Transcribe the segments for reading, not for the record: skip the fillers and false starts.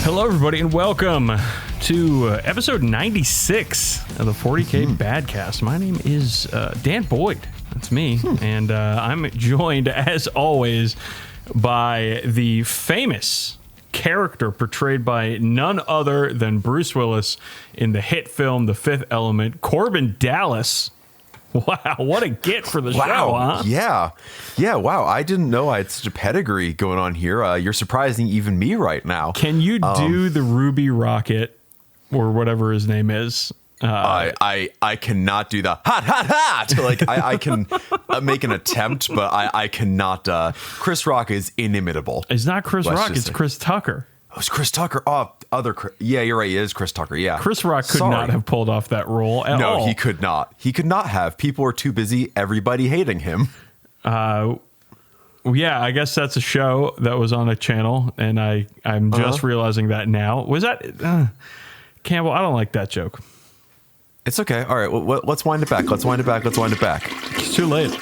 Hello, everybody, and welcome to episode 96 of the 40k Badcast. My name is Dan Boyd. That's me. And I'm joined, as always, by the famous character portrayed by none other than Bruce Willis in the hit film The Fifth Element, Corbin Dallas. Wow, what a get for the show, huh? Yeah, wow. I didn't know I had such a pedigree going on here. You're surprising even me right now. Can you do the Ruby Rocket, or whatever his name is? I cannot do the hot. Like, I can make an attempt, but I cannot. Chris Rock is inimitable. It's not Chris Rock, it's Chris Tucker. Oh, it's Chris Tucker. Oh, yeah, you're right. It is Chris Tucker. Yeah. Chris Rock could not have pulled off that role at all. No, he could not. He could not have. People were too busy, everybody hating him. Yeah, I guess that's a show that was on a channel, and I'm just realizing that now. Was that Campbell? I don't like that joke. It's okay. All right, well, let's wind it back. Let's wind it back. It's too late.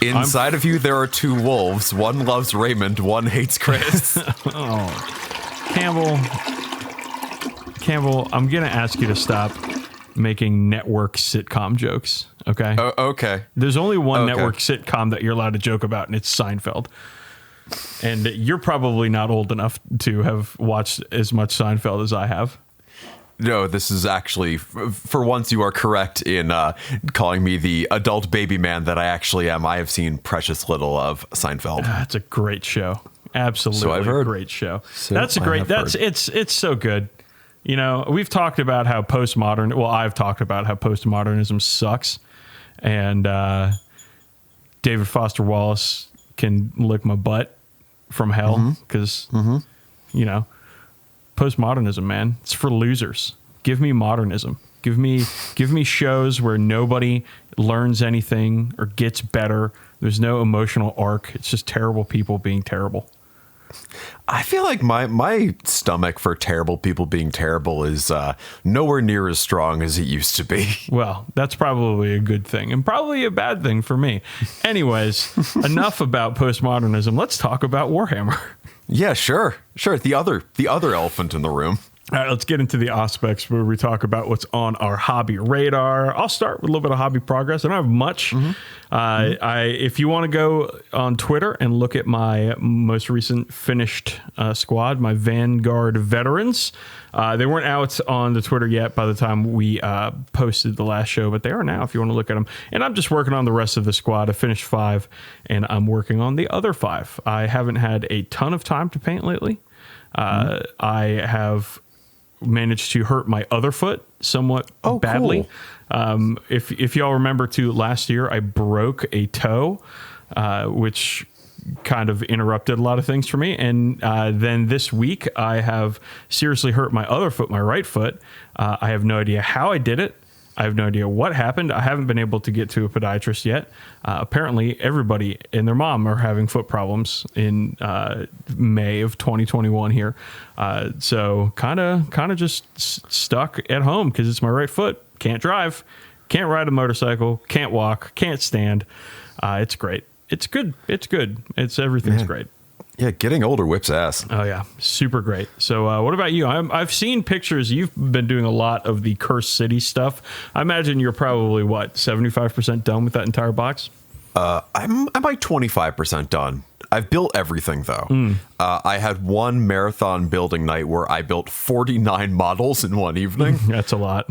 Inside of you, there are two wolves. One loves Raymond. One hates Chris. Oh, Campbell, I'm going to ask you to stop making network sitcom jokes, okay? Okay. There's only one network sitcom that you're allowed to joke about, and it's Seinfeld. And you're probably not old enough to have watched as much Seinfeld as I have. No, this is actually, for once you are correct in calling me the adult baby man that I actually am. I have seen precious little of Seinfeld. That's a great show. Absolutely, so I've heard. Great show. So that's a great. It's so good. You know, we've talked about how postmodern. Well, I've talked about how postmodernism sucks, and David Foster Wallace can lick my butt from hell because you know, postmodernism, man, it's for losers. Give me modernism. Give me shows where nobody learns anything or gets better. There's no emotional arc. It's just terrible people being terrible. I feel like my stomach for terrible people being terrible is nowhere near as strong as it used to be. Well, that's probably a good thing and probably a bad thing for me. Anyways, enough about postmodernism. Let's talk about Warhammer. Yeah, sure. The other elephant in the room. All right, let's get into the aspects where we talk about what's on our hobby radar. I'll start with a little bit of hobby progress. I don't have much. If you want to go on Twitter and look at my most recent finished squad, my Vanguard veterans, they weren't out on the Twitter yet by the time we posted the last show, but they are now if you want to look at them. And I'm just working on the rest of the squad. I finished 5, and I'm working on the other 5. I haven't had a ton of time to paint lately. I have managed to hurt my other foot somewhat badly. Cool. If y'all remember too, last year I broke a toe, which kind of interrupted a lot of things for me. And then this week I have seriously hurt my other foot, my right foot. I have no idea how I did it. I have no idea what happened. I haven't been able to get to a podiatrist yet. Apparently, everybody and their mom are having foot problems in May of 2021 here. So kind of just stuck at home because it's my right foot. Can't drive, can't ride a motorcycle, can't walk, can't stand. It's great. It's good. Everything's great. Yeah, getting older whips ass. Oh, yeah. Super great. So what about you? I've seen pictures. You've been doing a lot of the Cursed City stuff. I imagine you're probably, 75% done with that entire box? I'm like 25% done. I've built everything, though. I had one marathon building night where I built 49 models in one evening. That's a lot.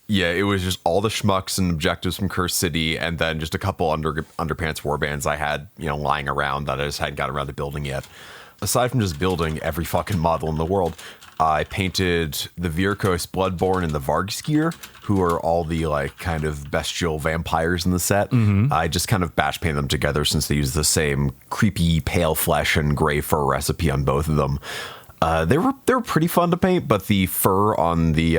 Yeah, it was just all the schmucks and objectives from Cursed City, and then just a couple underpants warbands I had, lying around that I just hadn't gotten around to building yet. Aside from just building every fucking model in the world, I painted the Virkos Bloodborne and the Vargskir, who are all the kind of bestial vampires in the set. I just kind of batch painted them together since they use the same creepy pale flesh and gray fur recipe on both of them. They were pretty fun to paint, but the fur on the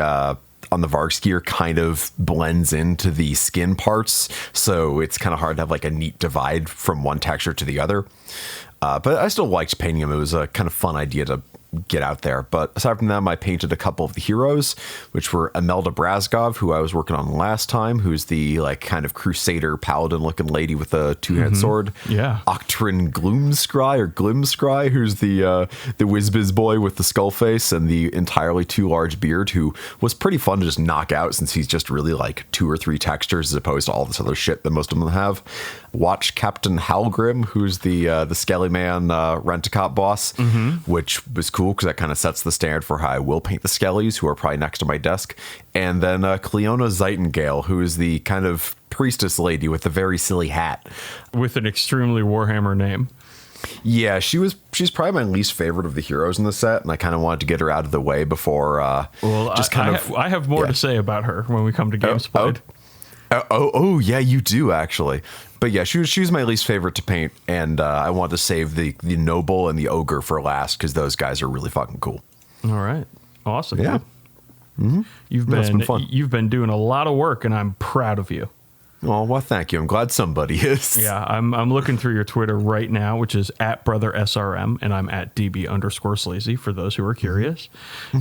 Vargskir kind of blends into the skin parts, so it's kind of hard to have a neat divide from one texture to the other. But I still liked painting them. It was a kind of fun idea to get out there. But aside from them, I painted a couple of the heroes, which were Imelda Brazgov, who I was working on last time, who's the like kind of crusader paladin looking lady with a two-hand sword. Yeah. Octrin Glimskry, who's the whiz-biz boy with the skull face and the entirely too large beard, who was pretty fun to just knock out since he's just really like 2 or 3 textures as opposed to all this other shit that most of them have. Watch Captain Halgrim, who's the Skelly Man Rent-A-Cop boss, which was cool because that kind of sets the standard for how I will paint the Skellies, who are probably next to my desk. And then Cleona Zeitengale, who is the kind of priestess lady with the very silly hat. With an extremely Warhammer name. Yeah, she's probably my least favorite of the heroes in the set, and I kind of wanted to get her out of the way before I have more to say about her when we come to games played. Oh, yeah, you do actually. But yeah, she was my least favorite to paint, and I wanted to save the noble and the ogre for last because those guys are really fucking cool. All right, awesome. Yeah, you've been doing a lot of work, and I'm proud of you. Oh, well, thank you. I'm glad somebody is. Yeah, I'm looking through your Twitter right now, which is @BrotherSRM, and I'm @DB_Sleazy for those who are curious.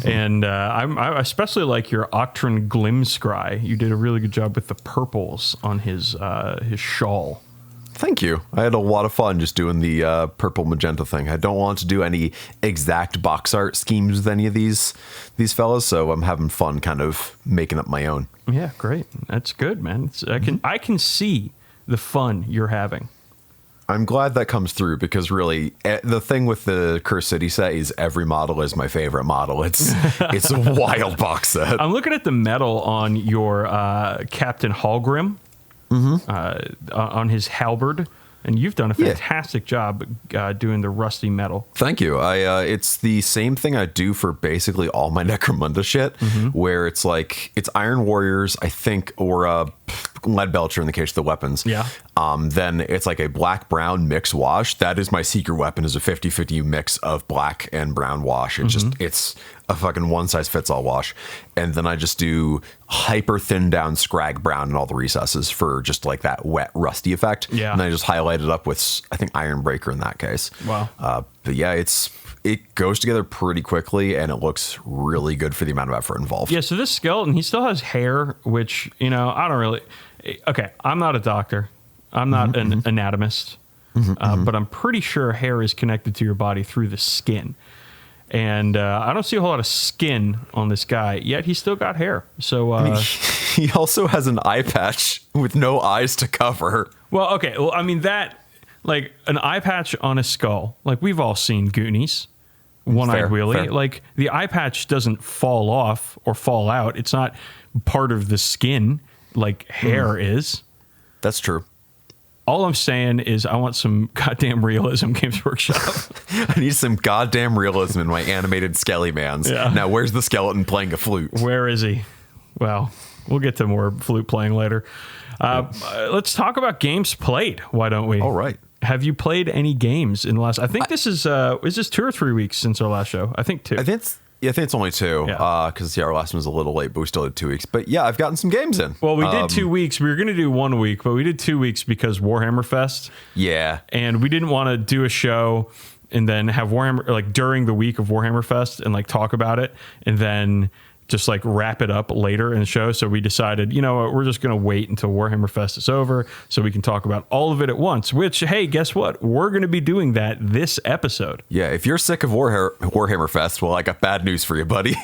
And I especially like your Octrin Glimskry. You did a really good job with the purples on his shawl. Thank you. I had a lot of fun just doing the purple magenta thing. I don't want to do any exact box art schemes with any of these fellas, so I'm having fun kind of making up my own. Yeah, great. That's good, man. I can see the fun you're having. I'm glad that comes through because really the thing with the Cursed City set is every model is my favorite model. It's a wild box set. I'm looking at the metal on your Captain Hallgrim. On his halberd, and you've done a fantastic job doing the rusty metal. Thank you. It's the same thing I do for basically all my Necromunda shit, where it's like it's Iron Warriors, I think, or Lead Belcher in the case of the weapons. Yeah. Then it's like a black-brown mix wash. That is my secret weapon, is a 50-50 mix of black and brown wash. It's a fucking one-size-fits-all wash. And then I just do hyper thin down scrag brown in all the recesses for just like that wet, rusty effect. Yeah. And I just highlight it up with, I think, Iron Breaker in that case. Wow. But yeah, it goes together pretty quickly, and it looks really good for the amount of effort involved. Yeah, so this skeleton, he still has hair, which, I don't really... Okay, I'm not a doctor. I'm not an anatomist. But I'm pretty sure hair is connected to your body through the skin. And I don't see a whole lot of skin on this guy, yet he's still got hair. So he also has an eye patch with no eyes to cover. Well, okay. Well, I mean, that, like, an eye patch on a skull, like, we've all seen Goonies. One-eyed Willy. Fair. Like, the eye patch doesn't fall off or fall out. It's not part of the skin like hair is. That's true. All I'm saying is I want some goddamn realism, Games Workshop. I need some goddamn realism in my animated Skelly Mans. Yeah. Now, where's the skeleton playing a flute? Where is he? Well, we'll get to more flute playing later. Let's talk about games played. Why don't we? All right. Have you played any games in the last... I think this is this 2 or 3 weeks since our last show? I think 2. I think it's only 2 because our last one was a little late, but we still did 2 weeks. But yeah, I've gotten some games in. Well, we did 2 weeks. We were going to do 1 week, but we did 2 weeks because Warhammer Fest. Yeah. And we didn't want to do a show and then have Warhammer, like, during the week of Warhammer Fest and, like, talk about it and then just, like, wrap it up later in the show. So we decided, you know what, we're just going to wait until Warhammer Fest is over so we can talk about all of it at once, which, hey, guess what? We're going to be doing that this episode. Yeah, if you're sick of Warhammer Fest, well, I got bad news for you, buddy.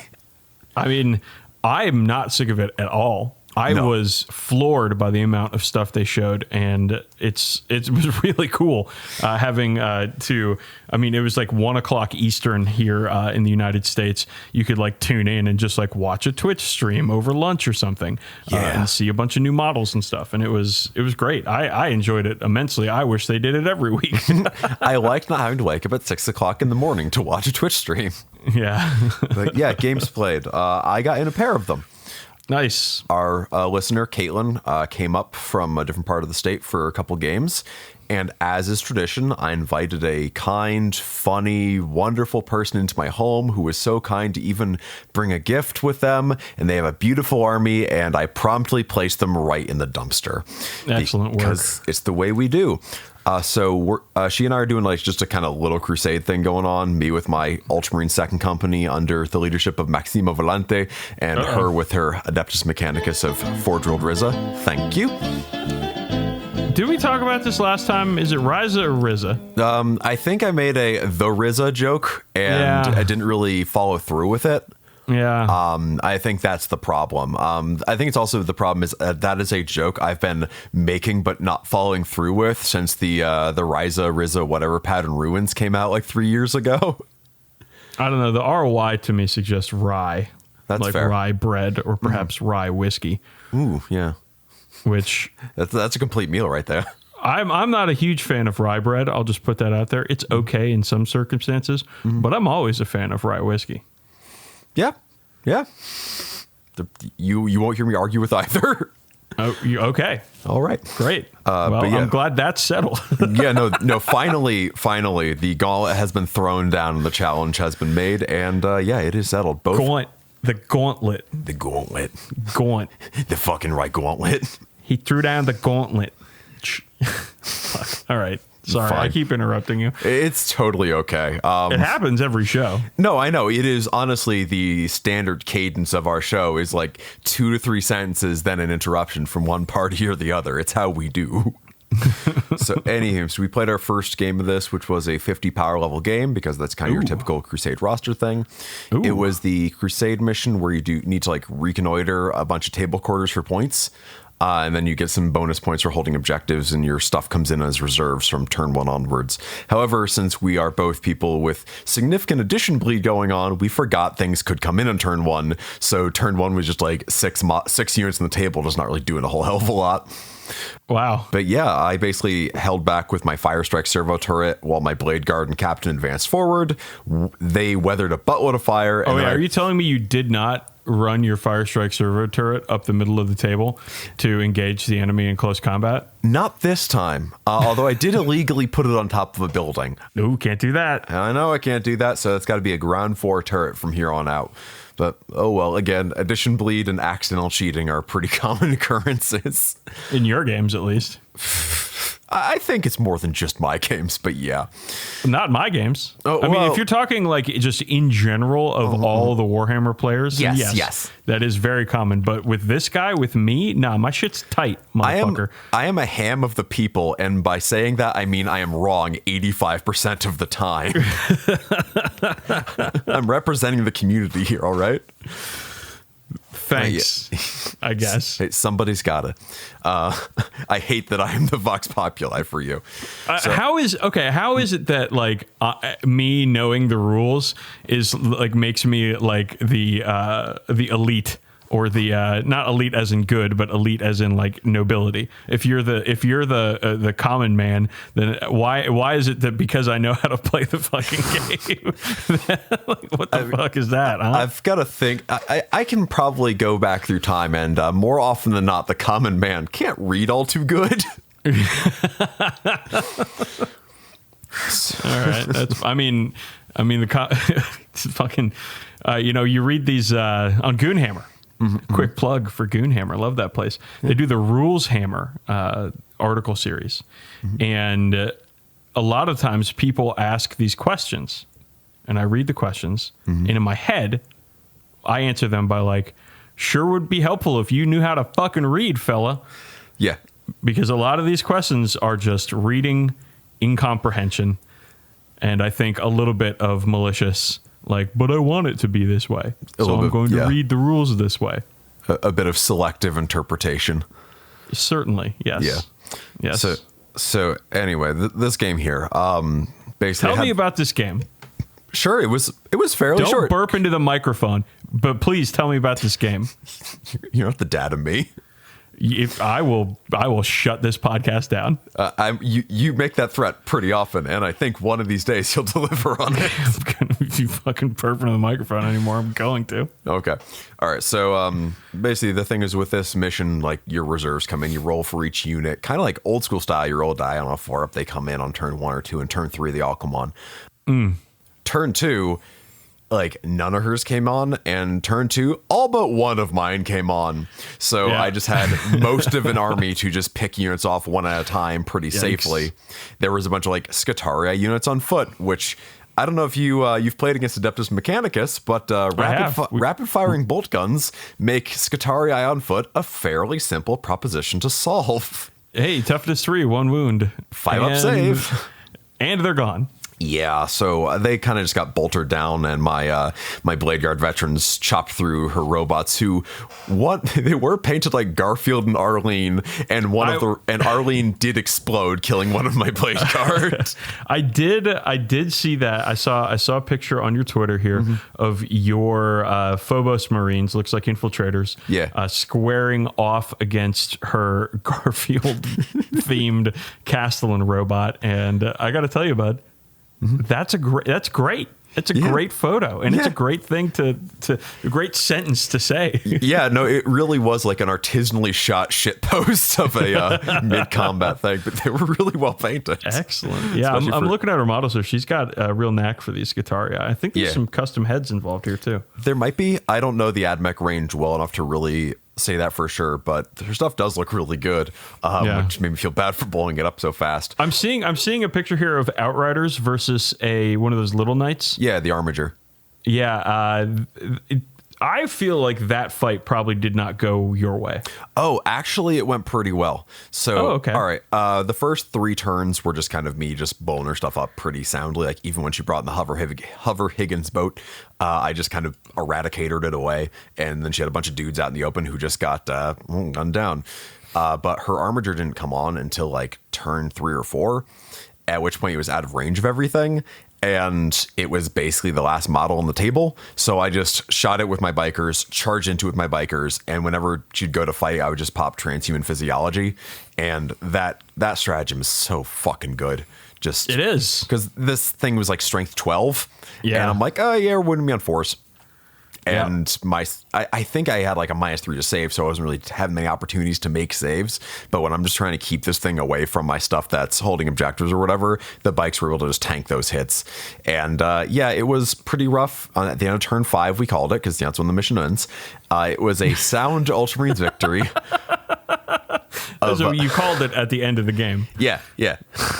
I mean, I'm not sick of it at all. I was floored by the amount of stuff they showed, and it was really cool having to. I mean, it was like 1 o'clock Eastern here in the United States. You could like tune in and just like watch a Twitch stream over lunch or something, and see a bunch of new models and stuff. And it was great. I enjoyed it immensely. I wish they did it every week. I like not having to wake up at 6 o'clock in the morning to watch a Twitch stream. Yeah, but yeah, games played. I got in a pair of them. Nice. Our listener, Caitlin, came up from a different part of the state for a couple games, And as is tradition, I invited a kind, funny, wonderful person into my home who was so kind to even bring a gift with them. And they have a beautiful army, and I promptly placed them right in the dumpster. Excellent work. Because it's the way we do. So she and I are doing like just a kind of little crusade thing going on. Me with my Ultramarine Second Company under the leadership of Maximo Volante, and her with her Adeptus Mechanicus of Four-Drilled Rizza. Thank you. Did we talk about this last time? Is it Ryza or Rizza? I think I made the Rizza joke, and I didn't really follow through with it. Yeah. I think that's the problem. I think it's also the problem is that is a joke I've been making but not following through with since the Ryza, Rizza, whatever pattern ruins came out like 3 years ago. I don't know. The ROI to me suggests rye. That's like fair. Rye bread or perhaps rye whiskey. Ooh, yeah. Which that's a complete meal right there. I'm not a huge fan of rye bread. I'll just put that out there. It's okay in some circumstances, but I'm always a fan of rye whiskey. Yeah. You won't hear me argue with either. Oh, okay. All right. Great. But yeah. I'm glad that's settled. No. Finally, the gauntlet has been thrown down and the challenge has been made, and it is settled. Both The gauntlet. Gaunt. The fucking right gauntlet. He threw down the gauntlet. Fuck. All right. Sorry, Fine. I keep interrupting you. It's totally okay. It happens every show. No, I know. It is honestly the standard cadence of our show is like 2 to 3 sentences, then an interruption from one party or the other. It's how we do. So we played our first game of this, which was a 50 power level game because that's kind of your typical Crusade roster thing. Ooh. It was the Crusade mission where you do need to like reconnoiter a bunch of table quarters for points. And then you get some bonus points for holding objectives, and your stuff comes in as reserves from turn 1 onwards. However, since we are both people with significant addition bleed going on, we forgot things could come in on turn 1. So turn 1 was just like 6 units on the table, just not really doing a whole hell of a lot. Wow. But yeah, I basically held back with my Fire Strike servo turret while my Blade Guard and Captain advanced forward. They weathered a buttload of fire. And are you telling me you did not run your Fire Strike servo turret up the middle of the table to engage the enemy in close combat? Not this time. Although I did illegally put it on top of a building. Ooh, can't do that. I know I can't do that, so it's got to be a ground 4 turret from here on out. But, oh well, again, addition bleed and accidental cheating are pretty common occurrences. In your games, at least. I think it's more than just my games, but yeah. Not my games. Oh, I mean, if you're talking like just in general of all the Warhammer players, yes, that is very common. But with this guy, with me, nah, my shit's tight, motherfucker. I am a ham of the people, and by saying that, I mean I am wrong 85% of the time. I'm representing the community here, all right? Thanks, I guess. Hey, somebody's got it. I hate that I am the Vox Populi for you. How is it that like me knowing the rules is like makes me like the elite, or the not elite as in good, but elite as in like nobility? If you're the common man, then why is it that because I know how to play the fucking game? Like, what the fuck is that? Huh? I've got to think. I can probably go back through time, and more often than not, the common man can't read all too good. All right, it's fucking. You read these on Goonhammer. Quick plug for Goonhammer. Love that place. They do the Rules Hammer article series. And a lot of times people ask these questions, and I read the questions, and in my head, I answer them by like, sure would be helpful if you knew how to fucking read, fella. Yeah. Because a lot of these questions are just reading incomprehension, and I think a little bit of malicious. Like, but I want it to be this way, so I'm going to read the rules this way. A bit of selective interpretation. Certainly, yes. Yeah. Yes. So anyway, this game here, basically. Tell me about this game. Sure, it was fairly short. Don't burp into the microphone, but please tell me about this game. You're not the dad of me. If I will shut this podcast down. You make that threat pretty often, and I think one of these days you'll deliver on it. I'm gonna be fucking perping on the microphone anymore. I'm going to. Okay. All right. So basically, the thing is with this mission, like your reserves come in, you roll for each unit, kind of like old school style. You roll a die on a 4-up, they come in on turn 1 or 2, and turn 3 they all come on. Turn 2. Like none of hers came on, and turn 2 all but one of mine came on, so I just had most of an army to just pick units off one at a time pretty safely. There was a bunch of like Scutaria units on foot, which I don't know if you've played against Adeptus Mechanicus, but rapid firing bolt guns make Scutaria on foot a fairly simple proposition to solve. Hey, toughness 3, 1 wound, 5-up save, and they're gone. Yeah, so they kind of just got boltered down, and my Blade Guard veterans chopped through her robots, who they were painted like Garfield and Arlene, and Arlene did explode, killing one of my Blade Guard. I did see that. I saw a picture on your Twitter here of your Phobos Marines, looks like infiltrators, squaring off against her Garfield themed Castellan robot, and I got to tell you, bud. That's great. It's a great photo, and it's a great thing a great sentence to say. Yeah, no, it really was like an artisanally shot shit post of a mid-combat thing, but they were really well painted. Excellent. Yeah, I'm looking at her model, so she's got a real knack for these Scutaria. I think there's some custom heads involved here too. There might be. I don't know the AdMech range well enough to really say that for sure, but her stuff does look really good, which made me feel bad for blowing it up so fast. I'm seeing a picture here of Outriders versus one of those little knights. Yeah, the Armiger. Yeah, I feel like that fight probably did not go your way. Oh, actually, it went pretty well. So, okay. All right, the first 3 turns were just kind of me just blowing her stuff up pretty soundly. Like even when she brought in the Hover Higgins boat, I just kind of eradicated it away, and then she had a bunch of dudes out in the open who just got gunned down. But her Armiger didn't come on until like turn 3 or 4, at which point it was out of range of everything. And it was basically the last model on the table. So I just shot it with my bikers, charged into it with my bikers. And whenever she'd go to fight, I would just pop transhuman physiology. And that stratagem is so fucking good. It is. Because this thing was like strength 12. Yeah. And I'm like, oh, yeah, we're winning me on 4s. And I think I had like a -3 to save, so I wasn't really having many opportunities to make saves. But when I'm just trying to keep this thing away from my stuff that's holding objectives or whatever, the bikes were able to just tank those hits. And it was pretty rough. At the end of turn 5, we called it, because that's when the mission ends. It was a sound Ultramarines victory. So you called it at the end of the game. Yeah.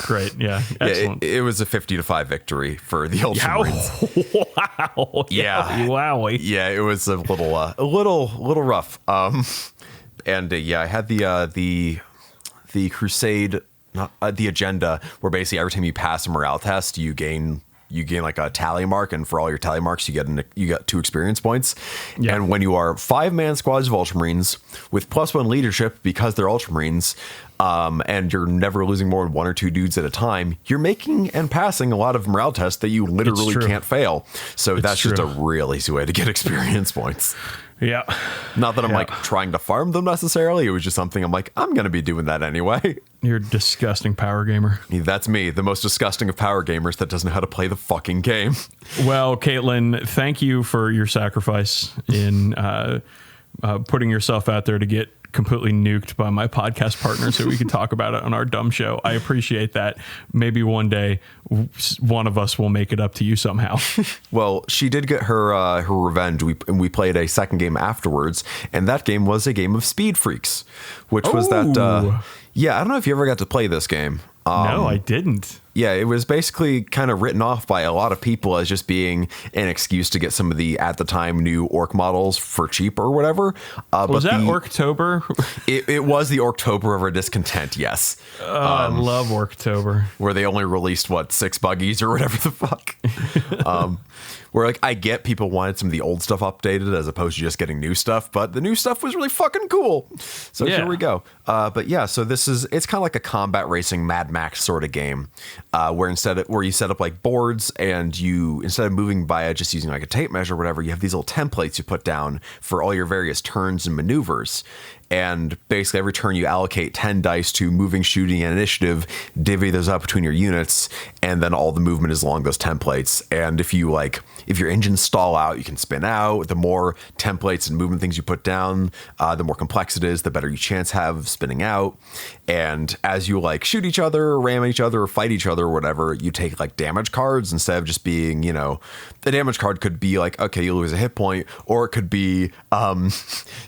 Great. Yeah. Excellent. It was a 50-5 victory for the Ultramarines. Wow. Yeah. Wowie. Yeah, it was a little rough. And I had the Crusade, the agenda, where basically every time you pass a morale test, you gain like a tally mark, and for all your tally marks, you get 2 experience points. Yeah. And when you are 5-man squads of Ultramarines with +1 leadership, because they're Ultramarines, and you're never losing more than 1 or 2 dudes at a time, you're making and passing a lot of morale tests that you literally can't fail. So that's just a real easy way to get experience points. Yeah. Not that I'm like trying to farm them necessarily. It was just something I'm like, I'm going to be doing that anyway. You're a disgusting power gamer. That's me, the most disgusting of power gamers that doesn't know how to play the fucking game. Well, Caitlin, thank you for your sacrifice in putting yourself out there to get completely nuked by my podcast partner so we can talk about it on our dumb show. I appreciate that. Maybe one day one of us will make it up to you somehow. Well, she did get her revenge. We played a second game afterwards, and that game was a game of Speed Freaks, which was that. I don't know if you ever got to play this game. No, I didn't. Yeah, it was basically kind of written off by a lot of people as just being an excuse to get some of the, at the time, new Ork models for cheap or whatever. Was that Orktober? It was the Orktober of our discontent, yes. I love Orktober. Where they only released, 6 buggies or whatever the fuck. Where I get people wanted some of the old stuff updated as opposed to just getting new stuff, but the new stuff was really fucking cool. So here we go. So it's kind of like a combat racing Mad Max sort of game, where you set up like boards, and you, instead of moving by just using like a tape measure or whatever, you have these little templates you put down for all your various turns and maneuvers. and basically every turn you allocate 10 dice to moving, shooting, and initiative, divvy those up between your units, and then all the movement is along those templates. And if your engines stall out, you can spin out. The more templates and movement things you put down, the more complex it is, the better you chance have of spinning out. And as you like shoot each other, ram each other, or fight each other, or whatever, you take like damage cards instead of just being, the damage card could be like, okay, you lose a hit point, or it could be,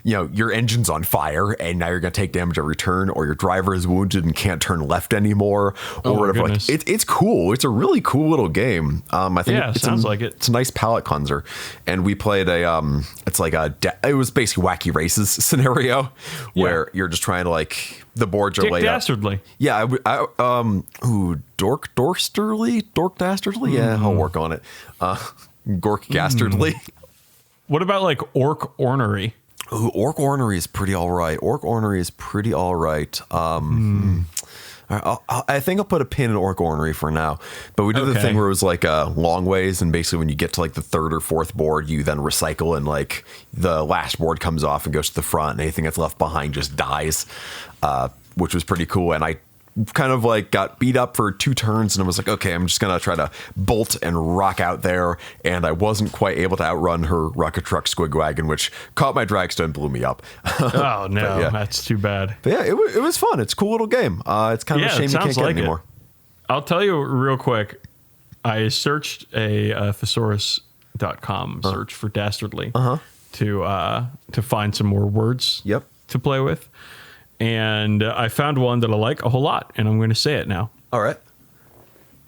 your engine's on fire and now you're going to take damage every turn, or your driver is wounded and can't turn left anymore, or whatever. Like, it's cool. It's a really cool little game. I think it sounds like it. It's a nice palate cleanser. And we played it was basically Wacky Races scenario where you're just trying to like, the boards are Dick laid Dastardly. out. Yeah. Dork Dastardly. Yeah. I'll work on it. Gork Dastardly. What about like Ork Ornery? Ooh, Ork Ornery is pretty all right. I think I'll put a pin in Ork Ornery for now. But we did the thing where it was like long ways, and basically when you get to like the third or fourth board, you then recycle, and like the last board comes off and goes to the front, and anything that's left behind just dies, which was pretty cool. And I kind of like got beat up for 2 turns, and I was like, okay, I'm just gonna try to bolt and rock out there, and I wasn't quite able to outrun her rocket truck squigwagon, which caught my dragster and blew me up. Oh no, that's too bad. But yeah, it was fun. It's a cool little game. It's kind of a shame you can't get it anymore. I'll tell you real quick, I searched a thesaurus.com search for dastardly to find some more words to play with. And I found one that I like a whole lot, and I'm going to say it now. All right.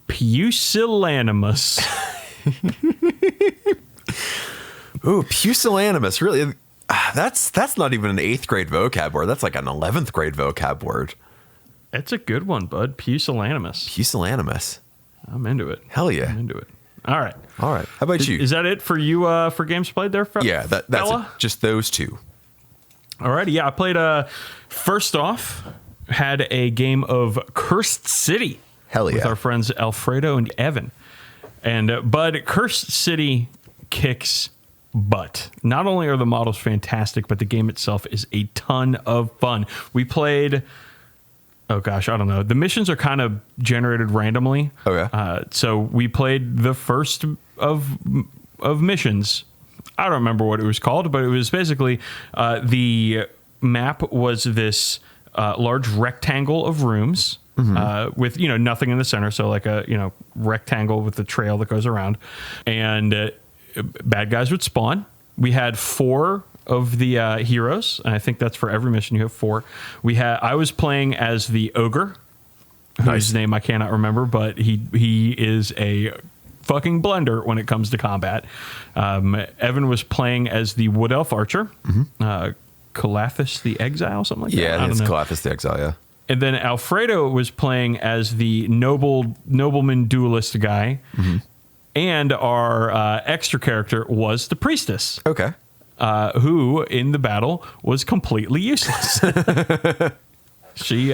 Pusillanimous. Ooh, pusillanimous. Really? That's not even an 8th grade vocab word. That's like an 11th grade vocab word. It's a good one, bud. Pusillanimous. Pusillanimous. I'm into it. Hell yeah. I'm into it. All right. How about you? Is that it for you for games played there, Yeah, that's it. Just those 2. Alrighty, yeah, I played, first off, had a game of Cursed City. Hell yeah. With our friends Alfredo and Evan. And, Bud, Cursed City kicks butt. Not only are the models fantastic, but the game itself is a ton of fun. We played, I don't know. The missions are kind of generated randomly. Okay. So we played the first of missions. I don't remember what it was called, but it was basically the map was this large rectangle of rooms with nothing in the center, so like a rectangle with the trail that goes around, and bad guys would spawn. We had 4 of the heroes, and I think that's for every mission. You have 4. I was playing as the ogre, whose name I cannot remember, but he is a fucking blender when it comes to combat. Evan was playing as the Wood Elf Archer, Calathus the Exile, something like that. Yeah, it's Calathus the Exile, yeah. And then Alfredo was playing as the nobleman duelist guy, and our extra character was the Priestess. Okay. Who, in the battle, was completely useless. She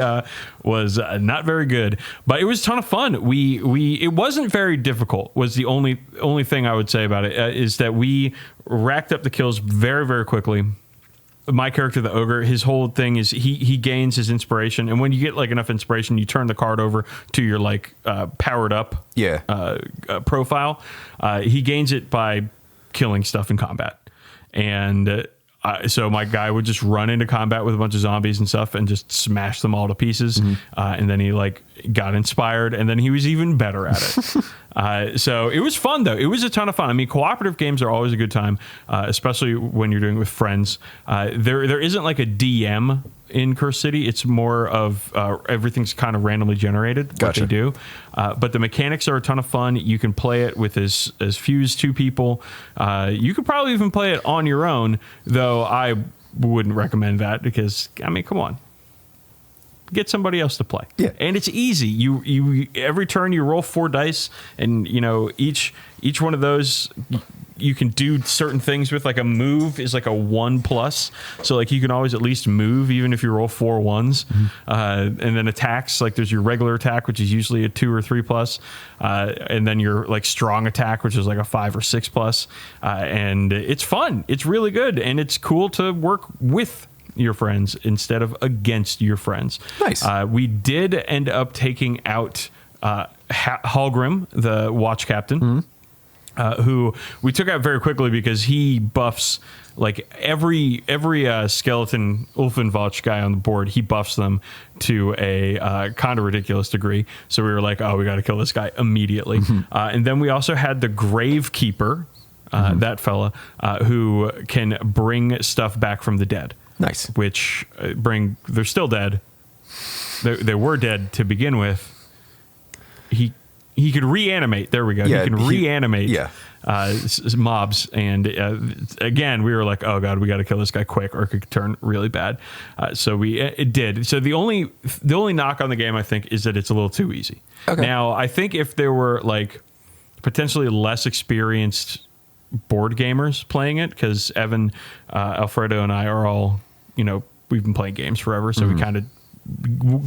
was not very good, but it was a ton of fun. It wasn't very difficult. Was the only thing I would say about it is that we racked up the kills very, very quickly. My character, the ogre, his whole thing is he gains his inspiration, and when you get like enough inspiration, you turn the card over to your like powered up profile. He gains it by killing stuff in combat, and. So my guy would just run into combat with a bunch of zombies and stuff and just smash them all to pieces. And then he like got inspired, and then he was even better at it. So it was fun though. It was a ton of fun. I mean, cooperative games are always a good time, especially when you're doing it with friends. There isn't like a DM in Cursed City. It's more of everything's kind of randomly generated. What they do. But the mechanics are a ton of fun. You can play it with as few as 2 people. You could probably even play it on your own, though I wouldn't recommend that because, I mean, come on. Get somebody else to play. Yeah. And it's easy. You every turn you roll 4 dice, and each one of those you can do certain things with. Like a move is like a 1+, so like you can always at least move even if you roll 4 ones. And then attacks, like there's your regular attack, which is usually a 2 or 3+, and then your like strong attack, which is like a 5 or 6+, and it's fun. It's really good, and it's cool to work with your friends instead of against your friends. Nice. We did end up taking out Hallgrim, the watch captain, who we took out very quickly because he buffs like every skeleton Ulfenwatch guy on the board. He buffs them to a kind of ridiculous degree. So we were like, oh, we got to kill this guy immediately. And then we also had the Gravekeeper, that fella, who can bring stuff back from the dead. Nice. Which they're still dead. They were dead to begin with. He could reanimate. There we go. Yeah, he can reanimate yeah. Mobs. And again, we were like, oh God, we got to kill this guy quick or it could turn really bad. So it did. So the only knock on the game, I think, is that it's a little too easy. Okay. Now, I think if there were like potentially less experienced board gamers playing it, because Evan, Alfredo, and I are all, we've been playing games forever. So we kind of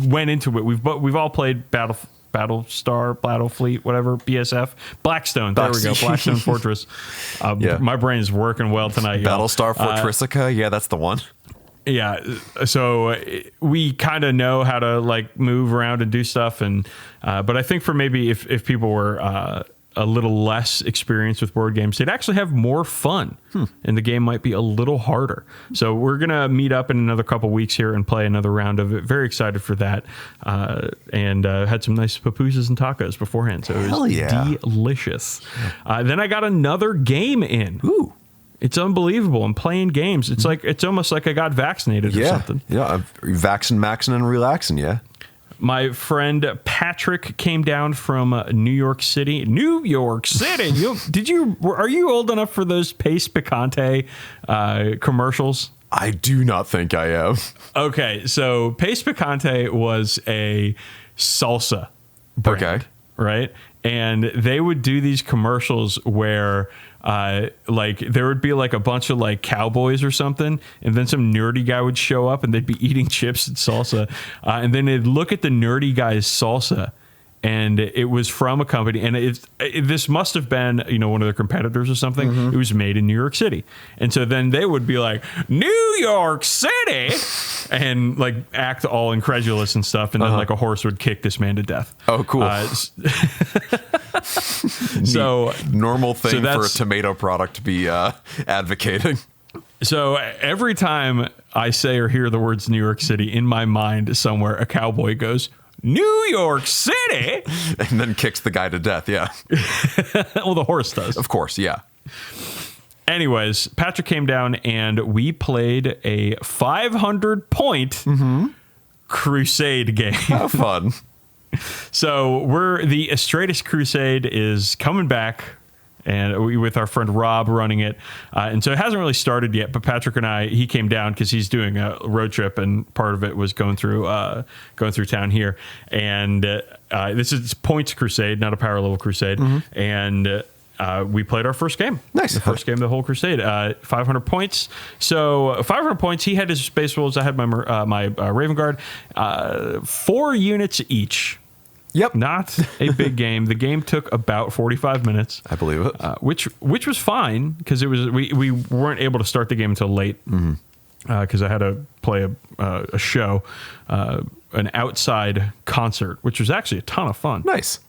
went into it. We've all played Battlestar, Battlefleet, whatever, BSF, Blackstone. There we go, Blackstone Fortress. My brain is working well tonight. Battlestar Fortressica, yeah, that's the one. Yeah, so we kind of know how to like move around and do stuff, and but I think for maybe if people were a little less experienced with board games, they'd actually have more fun, and the game might be a little harder. So we're gonna meet up in another couple weeks here and play another round of it. Very excited for that, and had some nice pupusas and tacos beforehand. So it was delicious. Then I got another game in. Ooh. It's unbelievable. I'm playing games. It's like it's almost like I got vaccinated or something. Yeah, I'm maxing and relaxing. Yeah. My friend Patrick came down from New York City. New York City. Are you old enough for those Pace Picante commercials? I do not think I am. Okay, so Pace Picante was a salsa brand, right? And they would do these commercials where like there would be like a bunch of like cowboys or something, and then some nerdy guy would show up and they'd be eating chips and salsa, and then they'd look at the nerdy guy's salsa, and it was from a company, and this must have been one of their competitors or something. It was made in New York City, and so then they would be like, New York City, and like act all incredulous and stuff, and then like a horse would kick this man to death. Oh, cool. So normal thing for a tomato product to be advocating. So every time I say or hear the words New York City, in my mind somewhere a cowboy goes, New York City, and then kicks the guy to death. Yeah. Well, the horse does, of course. Yeah. Anyways, Patrick came down and we played a 500 point crusade game. How fun. So the Estratus Crusade is coming back, and with our friend Rob running it. And so it hasn't really started yet, but Patrick and he came down because he's doing a road trip, and part of it was going through town here. And this is Points Crusade, not a power level crusade. And we played our first game. Nice. The first game of the whole crusade. 500 points. So 500 points. He had his Space Wolves. I had my Raven Guard. 4 units each. Yep. Not a big game. The game took about 45 minutes. I believe it. Which was fine, because we weren't able to start the game until late, because I had to play a show, an outside concert, which was actually a ton of fun. Nice.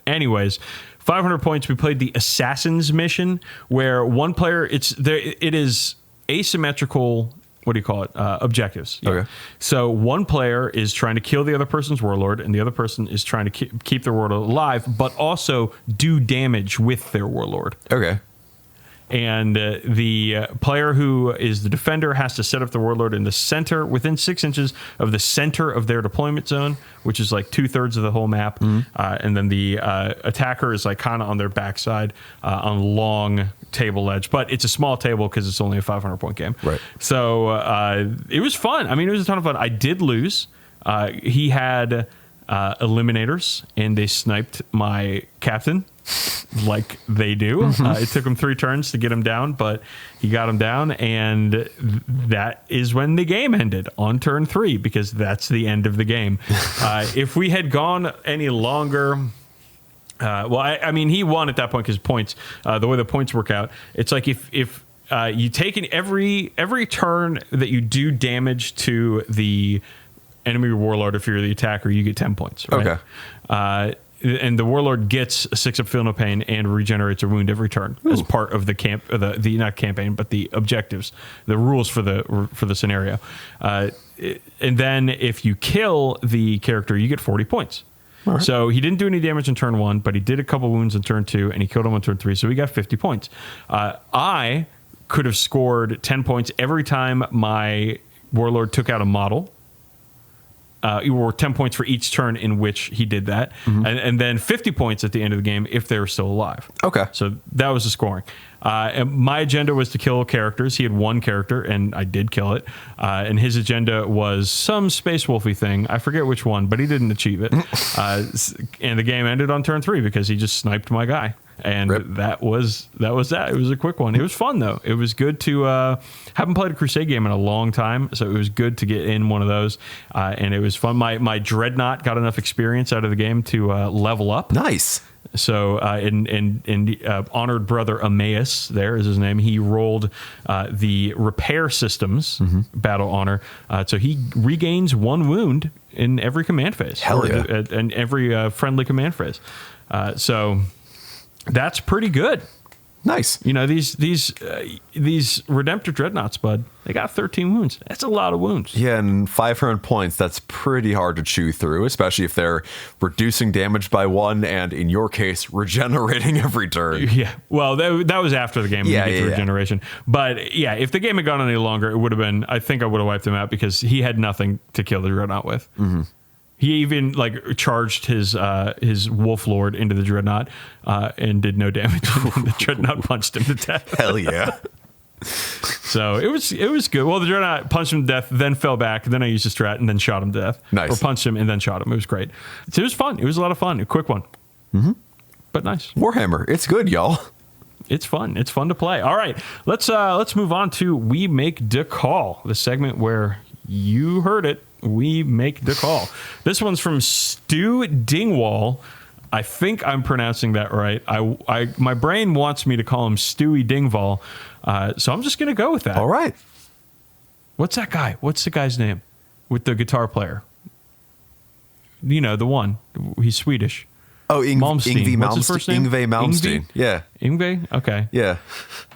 Anyways, 500 points. We played the Assassins mission, where one player, it is asymmetrical. What do you call it? Objectives. Yeah. Okay. So one player is trying to kill the other person's warlord, and the other person is trying to keep their warlord alive, but also do damage with their warlord. Okay. And the player who is the defender has to set up the warlord in the center, within 6 inches of the center of their deployment zone, which is like 2/3 of the whole map. And then the attacker is like kind of on their backside on a long table edge. But it's a small table because it's only a 500 point game. Right. So it was fun. I mean, it was a ton of fun. I did lose. He had eliminators, and they sniped my captain. Like they do. It took him 3 turns to get him down, but he got him down, and that is when the game ended, on turn 3, because that's the end of the game. If we had gone any longer, I mean, he won at that point because points. The way the points work out, it's like if you take every turn that you do damage to the enemy warlord. If you're the attacker, you get 10 points. Right? Okay. And the warlord gets a 6 up Feel No Pain and regenerates a wound every turn as part of the not campaign, but the objectives, the rules for the scenario. And then if you kill the character, you get 40 points. Right. So he didn't do any damage in turn 1, but he did a couple wounds in turn 2, and he killed him on turn 3. So he got 50 points. I could have scored 10 points every time my warlord took out a model. Or 10 points for each turn in which he did that. And then 50 points at the end of the game if they were still alive. Okay. So that was the scoring. And my agenda was to kill characters. He had one character, and I did kill it. And his agenda was some Space Wolfy thing. I forget which one, but he didn't achieve it. And the game ended on turn 3 because he just sniped my guy. And that was that. It was a quick one. It was fun, though. It was good to haven't played a Crusade game in a long time, so it was good to get in one of those. And it was fun. My Dreadnought got enough experience out of the game to level up. Nice. So, honored brother Emmaus, there is his name. He rolled the repair systems battle honor, so he regains 1 wound in every command phase. Hell yeah! And every friendly command phase. So that's pretty good. Nice. You know, these Redemptor Dreadnoughts, bud, they got 13 wounds. That's a lot of wounds. Yeah, and 500 points, that's pretty hard to chew through, especially if they're reducing damage by 1 and, in your case, regenerating every turn. Yeah, well, that was after the game. Yeah, regeneration. But, yeah, if the game had gone any longer, it would have been, I think I would have wiped him out because he had nothing to kill the Dreadnought with. He even charged his Wolf Lord into the Dreadnought and did no damage. The Dreadnought punched him to death. Hell yeah! So it was good. Well, the Dreadnought punched him to death, then fell back. Then I used a strat and then shot him to death. Nice. Or punched him and then shot him. It was great. So it was fun. It was a lot of fun. A quick one, but nice. Warhammer, it's good, y'all. It's fun. It's fun to play. All right, let's move on to We Make the Call, the segment where you heard it. We make the call. This one's from Stu Dingwall. I think I'm pronouncing that right. My brain wants me to call him Stewie Dingwall, so I'm just going to go with that. All right. What's that guy? What's the guy's name with the guitar player? You know, the one. He's Swedish. Oh, Malmsteen. What's his first name? Yngve Malmsteen. Yeah. Yngve? Okay. Yeah.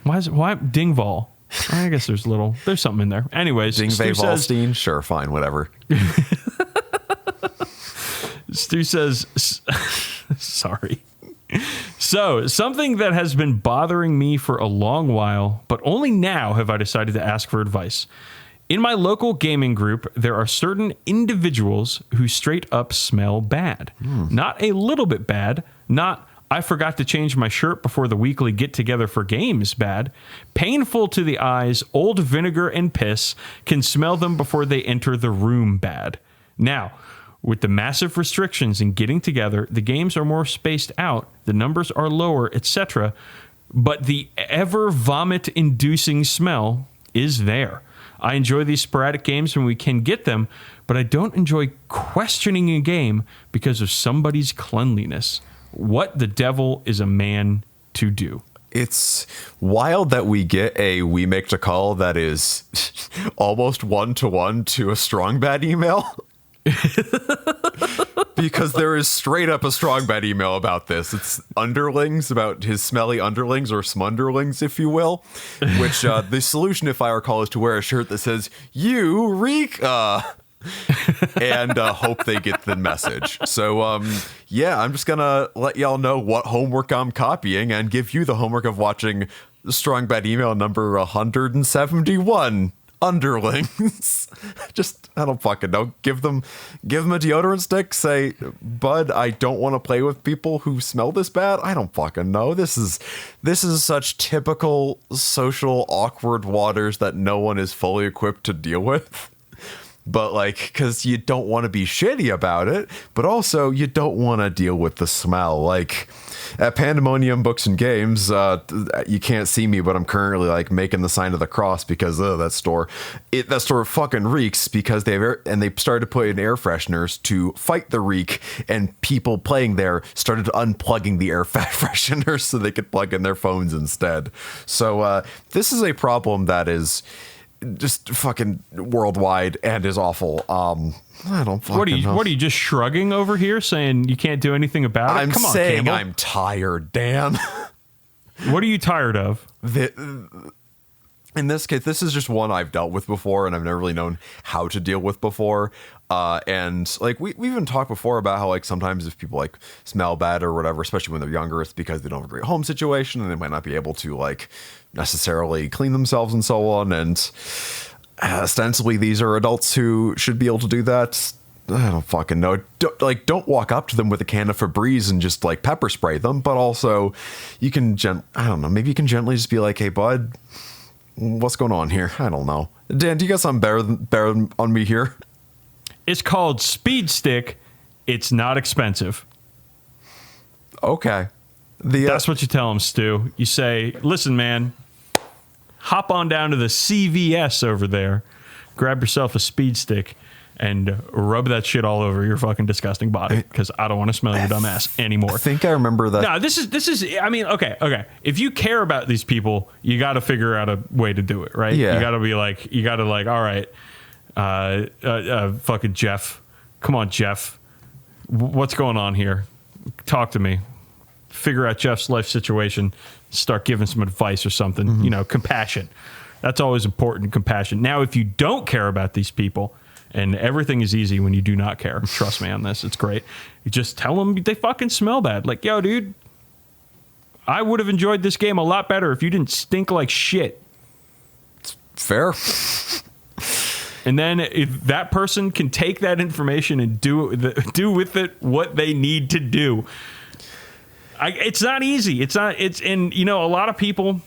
Why Dingwall? I guess there's something in there. Anyways, Yngve Malmsteen? Sure, fine, whatever. Stu says, sorry. So, something that has been bothering me for a long while, but only now have I decided to ask for advice. In my local gaming group, there are certain individuals who straight up smell bad. Not a little bit bad, not I forgot to change my shirt before the weekly get-together for games bad. Painful to the eyes, old vinegar and piss can smell them before they enter the room bad. Now, with the massive restrictions in getting together, the games are more spaced out, the numbers are lower, etc., but the ever vomit-inducing smell is there. I enjoy these sporadic games when we can get them, but I don't enjoy questioning a game because of somebody's cleanliness. What the devil is a man to do? It's wild that we get a We Make the Call that is almost one-to-one to a strong bad email. Because there is straight up a strong bad email about this. It's underlings, about his smelly underlings, or smunderlings, if you will. Which the solution, if I recall, is to wear a shirt that says Eureka! And hope they get the message. So yeah, I'm just gonna let y'all know what homework I'm copying and give you the homework of watching strong bad email number 171 underlings. Just, I don't fucking know, give them a deodorant stick, say, bud, I don't want to play with people who smell this bad. I don't fucking know. This is such typical social awkward waters that no one is fully equipped to deal with. but like, because you don't want to be shitty about it, but also you don't want to deal with the smell. Like at Pandemonium Books and Games, you can't see me, but I'm currently like making the sign of the cross because that store fucking reeks, because they started to put in air fresheners to fight the reek, and people playing there started unplugging the air fresheners so they could plug in their phones instead. So this is a problem that is just fucking worldwide and is awful. I don't fucking know. What are you just shrugging over here, saying you can't do anything about it? Come on, saying Campbell. I'm tired, Dan. What are you tired of? In this case, this is just one I've dealt with before, and I've never really known how to deal with before. And like we even talked before about how like sometimes if people like smell bad or whatever, especially when they're younger, it's because they don't have a great home situation and they might not be able to like necessarily clean themselves and so on. And ostensibly these are adults who should be able to do that. I don't fucking know. Don't walk up to them with a can of Febreze and just like pepper spray them. But also you can I don't know, maybe you can gently just be like, hey bud, what's going on here? I don't know. Dan, do you got something better on me here? It's called Speed Stick. It's not expensive. Okay. That's what you tell them, Stu. You say, listen, man, hop on down to the CVS over there, grab yourself a Speed Stick, and rub that shit all over your fucking disgusting body, because I don't want to smell your dumb ass anymore. I think I remember that. No, this is. I mean, okay. If you care about these people, you got to figure out a way to do it, right? Yeah. You got to like, all right, fucking Jeff, come on, Jeff, what's going on here? Talk to me. Figure out Jeff's life situation. Start giving some advice or something. Mm-hmm. You know, compassion. That's always important. Compassion. Now, if you don't care about these people. And everything is easy when you do not care. Trust me on this. It's great. You just tell them they fucking smell bad. Like, yo, dude, I would have enjoyed this game a lot better if you didn't stink like shit. Fair. And then if that person can take that information and do with it what they need to do. It's not easy. And you know, a lot of people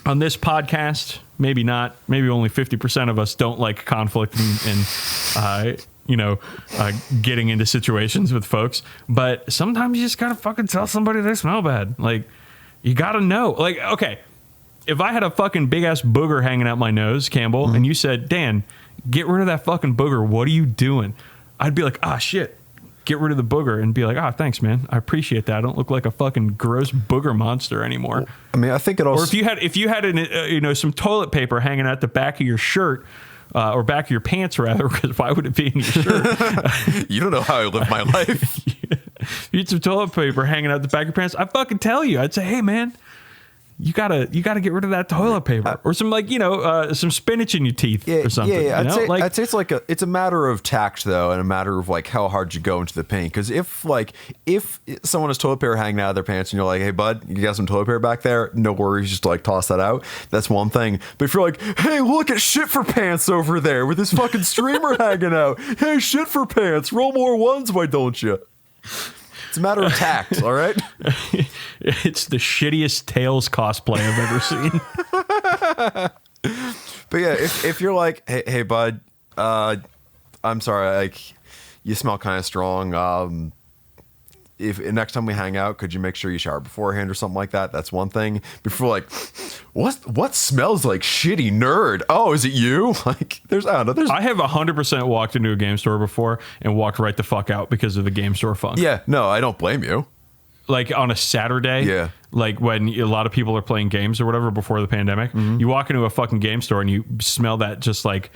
on this podcast, maybe not, maybe only 50% of us don't like conflict and getting into situations with folks. But sometimes you just gotta fucking tell somebody they smell bad. Like, you gotta know. Like, okay, if I had a fucking big ass booger hanging out my nose, Campbell, mm-hmm. and you said, Dan, get rid of that fucking booger. What are you doing? I'd be like, shit. Get rid of the booger, and be like, thanks, man. I appreciate that. I don't look like a fucking gross booger monster anymore. Well, I mean, I think it also. Or if you had some toilet paper hanging out the back of your shirt, or back of your pants rather, because why would it be in your shirt? You don't know how I live my life. If you had some toilet paper hanging out the back of your pants, I'd fucking tell you. I'd say, hey, man, you gotta get rid of that toilet paper, or some some spinach in your teeth or something. Yeah. I'd say it's a matter of tact though, and a matter of like how hard you go into the paint. Because if someone has toilet paper hanging out of their pants and you're like, hey bud, you got some toilet paper back there? No worries, just like toss that out. That's one thing. But if you're like, hey, look at shit for pants over there with this fucking streamer hanging out. Hey, shit for pants, roll more ones, why don't you? It's a matter of tact, all right? It's the shittiest Tails cosplay I've ever seen. But yeah, if you're like, hey bud, I'm sorry, like you smell kind of strong. If next time we hang out, could you make sure you shower beforehand or something like that? That's one thing. Before like, what smells like shitty nerd? Oh, is it you? Like, I have 100% walked into a game store before and walked right the fuck out because of the game store funk. Yeah, no, I don't blame you. Like on a Saturday, yeah, like when a lot of people are playing games or whatever before the pandemic, mm-hmm. you walk into a fucking game store and you smell that just like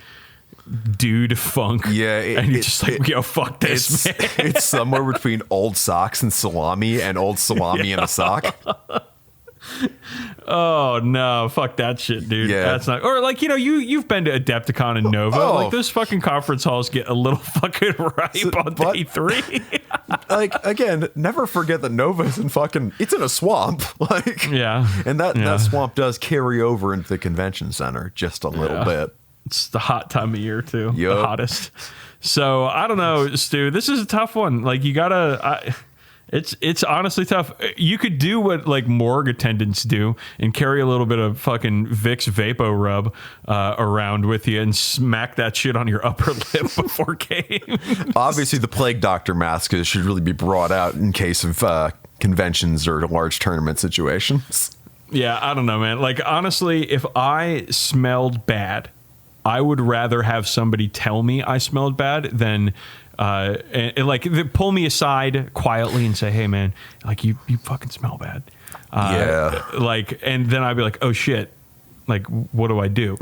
dude funk. Yeah, and you're just like, yo, fuck this, man. It's somewhere between old socks and salami, and old salami and a sock. Oh no, fuck that shit, dude. Yeah. That's not. Or like, you've been to Adepticon and Nova. Like those fucking conference halls get a little fucking ripe on day 3. Like, again, never forget that Nova's it's in a swamp. Like, yeah, and that swamp does carry over into the convention center just a little bit. It's the hot time of year too. Yep. The hottest. So I don't know, Stu. This is a tough one. Like, you gotta. It's honestly tough. You could do what like morgue attendants do and carry a little bit of fucking Vicks Vapo Rub around with you and smack that shit on your upper lip before game. Obviously, the plague doctor mask should really be brought out in case of conventions or large tournament situations. Yeah, I don't know, man. Like, honestly, if I smelled bad, I would rather have somebody tell me I smelled bad than and like pull me aside quietly and say, "Hey, man, like you fucking smell bad." Yeah. Like, and then I'd be like, "Oh shit, like what do I do?"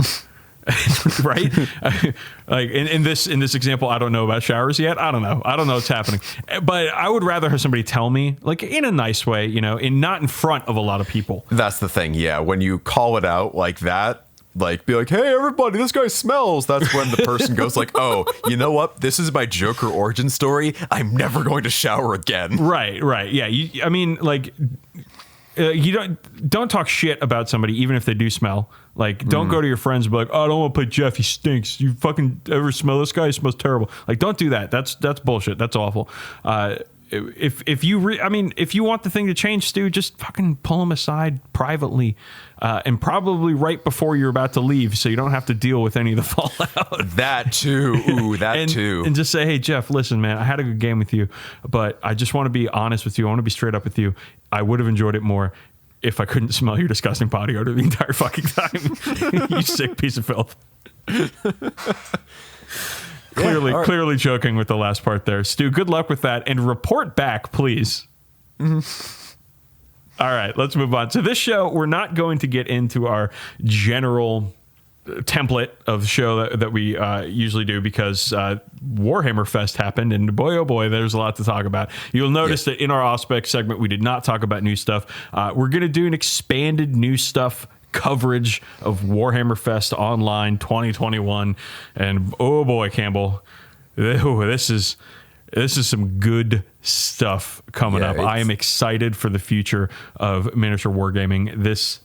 Right? Like in this example, I don't know about showers yet. I don't know what's happening, but I would rather have somebody tell me, like in a nice way, you know, and not in front of a lot of people. That's the thing. Yeah, when you call it out like that. Like, be like, hey, everybody, this guy smells. That's when the person goes like, oh, you know what? This is my Joker origin story. I'm never going to shower again. Right. Yeah. I mean, like, you don't talk shit about somebody, even if they do smell. Like, don't go to your friends and be like, oh, I don't want to play Jeff. He stinks. You fucking ever smell this guy? He smells terrible. Like, don't do that. That's bullshit. That's awful. If you want the thing to change, Stu, just fucking pull him aside privately, and probably right before you're about to leave, so you don't have to deal with any of the fallout. That too. Ooh, that too. And just say, hey, Jeff, listen, man, I had a good game with you, but I just want to be honest with you. I want to be straight up with you. I would have enjoyed it more if I couldn't smell your disgusting body odor the entire fucking time. You sick piece of filth. Clearly joking with the last part there. Stu, good luck with that, and report back, please. All right, let's move on. So this show, we're not going to get into our general template of the show that we usually do because Warhammer Fest happened, and boy, oh boy, there's a lot to talk about. You'll notice that in our Auspex segment, we did not talk about new stuff. We're going to do an expanded new stuff coverage of Warhammer Fest Online 2021, and oh boy, Campbell, this is some good stuff coming up. I am excited for the future of miniature wargaming. This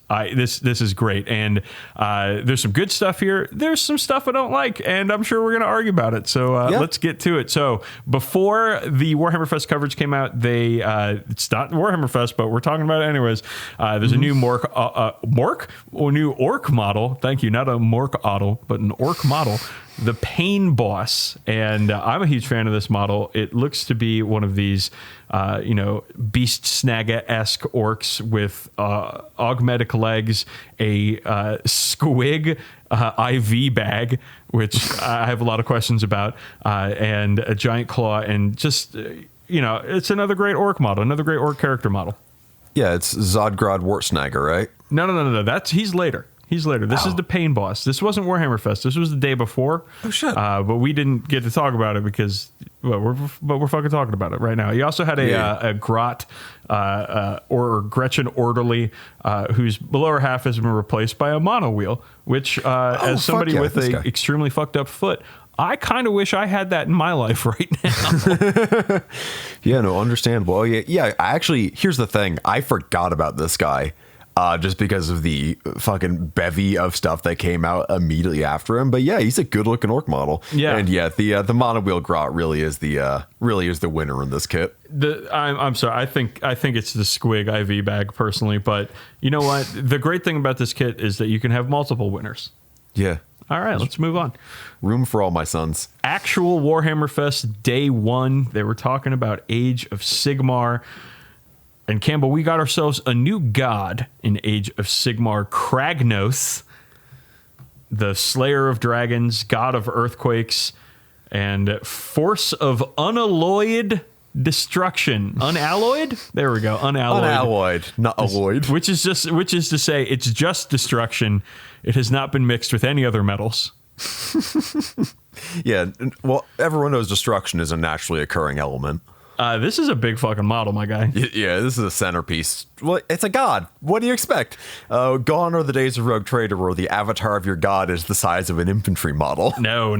is great, and there's some good stuff here. There's some stuff I don't like, and I'm sure we're going to argue about it. So let's get to it. So before the Warhammer Fest coverage came out, it's not Warhammer Fest, but we're talking about it anyways. There's a new new Ork model. Thank you, not a Mork Otto, but an Ork model. The Pain Boss, and I'm a huge fan of this model. It looks to be one of these, Beast Snagga-esque orcs with augmetic legs, a squig IV bag, which I have a lot of questions about, and a giant claw, and just, it's another great orc model, another great orc character model. Yeah, it's Zodgrod Wartsnagger, right? No. He's later. This is the Pain Boss. This wasn't Warhammer Fest. This was the day before. Oh shit! But we didn't get to talk about it because we're fucking talking about it right now. He also had a Grot or Gretchen Orderly, whose lower half has been replaced by a mono wheel. Which, as somebody with a extremely fucked up foot, I kind of wish I had that in my life right now. Yeah, no, understandable. Oh, yeah. Actually, here's the thing. I forgot about this guy. Just because of the fucking bevy of stuff that came out immediately after him. But yeah, he's a good looking orc model. Yeah. And yeah, the monowheel Grot really is the winner in this kit. I'm sorry. I think it's the Squig IV bag personally, but you know what? The great thing about this kit is that you can have multiple winners. Yeah. All right, let's move on. Room for all my sons. Actual Warhammer Fest day 1. They were talking about Age of Sigmar. And Campbell, we got ourselves a new god in Age of Sigmar, Kragnos, the Slayer of Dragons, God of Earthquakes, and Force of Unalloyed Destruction. Unalloyed? There we go. Unalloyed. Unalloyed, not alloyed. Which is to say, it's just destruction. It has not been mixed with any other metals. Yeah, well, everyone knows destruction is a naturally occurring element. This is a big fucking model, my guy. Yeah, this is a centerpiece. Well, it's a god. What do you expect? Gone are the days of Rogue Trader where the avatar of your god is the size of an infantry model. No.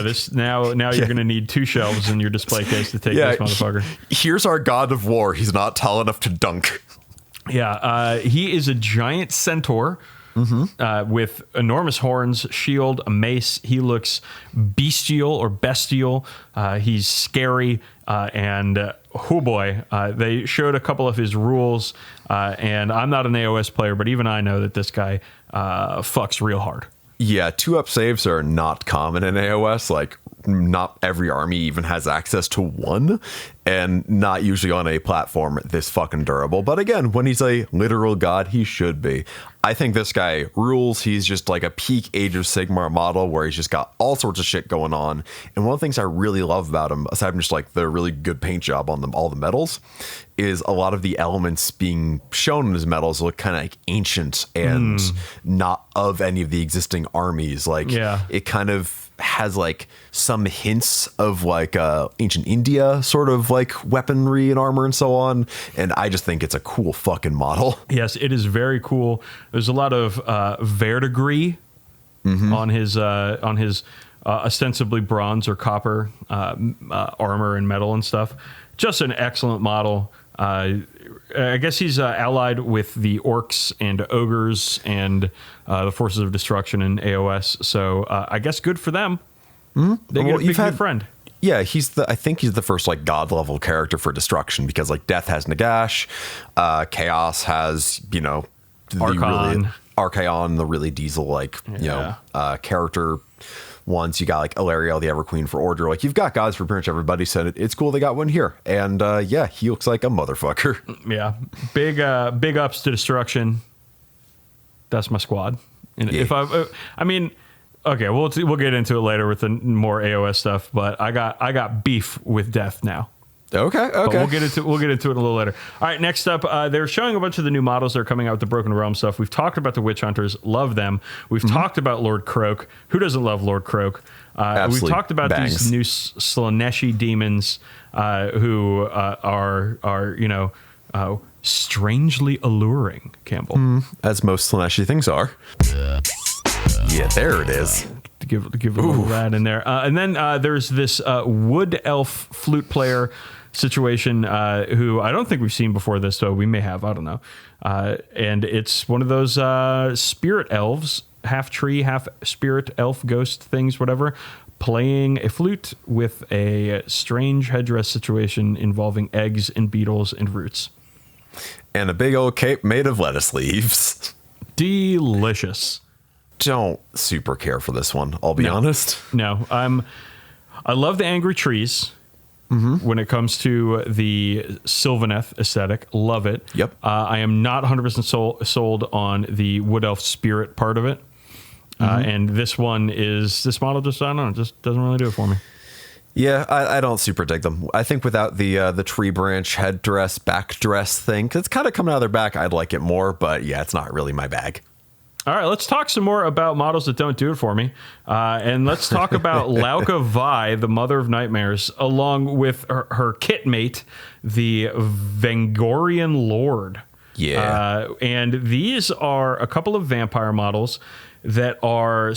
This now you're going to need 2 shelves in your display case to take this motherfucker. Here's our god of war. He's not tall enough to dunk. Yeah, he is a giant centaur with enormous horns, shield, a mace. He looks bestial or bestial. He's scary. And oh boy, they showed a couple of his rules. And I'm not an AOS player, but even I know that this guy fucks real hard. Yeah, 2-up saves are not common in AOS. Like, not every army even has access to one, and not usually on a platform this fucking durable. But again, when he's a literal god, he should be. I think this guy rules. He's just like a peak Age of Sigmar model where he's just got all sorts of shit going on. And one of the things I really love about him, aside from just like the really good paint job on them, all the metals, is a lot of the elements being shown in his metals look kind of like ancient and not of any of the existing armies. Like, it kind of has like some hints of like ancient India sort of like weaponry and armor and so on, and I just think it's a cool fucking model. Yes, it is very cool. There's a lot of verdigris on his ostensibly bronze or copper armor and metal and stuff. Just an excellent model. I guess he's allied with the orcs and ogres and the forces of destruction in AOS. So I guess good for them. They get a big new friend. Yeah, I think he's the first like god level character for destruction, because like Death has Nagash, Chaos has, you know, Archaon, the really diesel like character ones. You got like Ilariel, the Everqueen for Order. Like, you've got gods for pretty much everybody, so it's cool they got one here. And he looks like a motherfucker. Yeah, big ups to destruction. That's my squad. And if I mean, okay, we'll get into it later with the more AOS stuff. But I got beef with Death now. Okay. But we'll get into it a little later. All right, next up, they're showing a bunch of the new models that are coming out with the Broken Realm stuff. We've talked about the Witch Hunters, love them. We've talked about Lord Croak. Who doesn't love Lord Croak? We've talked about these new Slaneshi demons who are strangely alluring, Campbell. As most Slaneshi things are. Yeah, there it is. To give a little that in there. And then there's this wood elf flute player situation who I don't think we've seen before this, so we may have, I don't know. And it's one of those spirit elves, half tree, half spirit elf ghost things, whatever, playing a flute with a strange headdress situation involving eggs and beetles and roots. And a big old cape made of lettuce leaves. Delicious. Don't super care for this one, I'll be honest. No, I love the angry trees when it comes to the Sylvaneth aesthetic. Love it. Yep. I am not 100% sold on the wood elf spirit part of it. And this model just, I don't know, just doesn't really do it for me. Yeah, I don't super dig them. I think without the tree branch headdress, backdress thing, because it's kind of coming out of their back, I'd like it more, but yeah, it's not really my bag. All right, let's talk some more about models that don't do it for me. And let's talk about Lauka Vi, the Mother of Nightmares, along with her kit mate, the Vengorian Lord. Yeah. And these are a couple of vampire models that are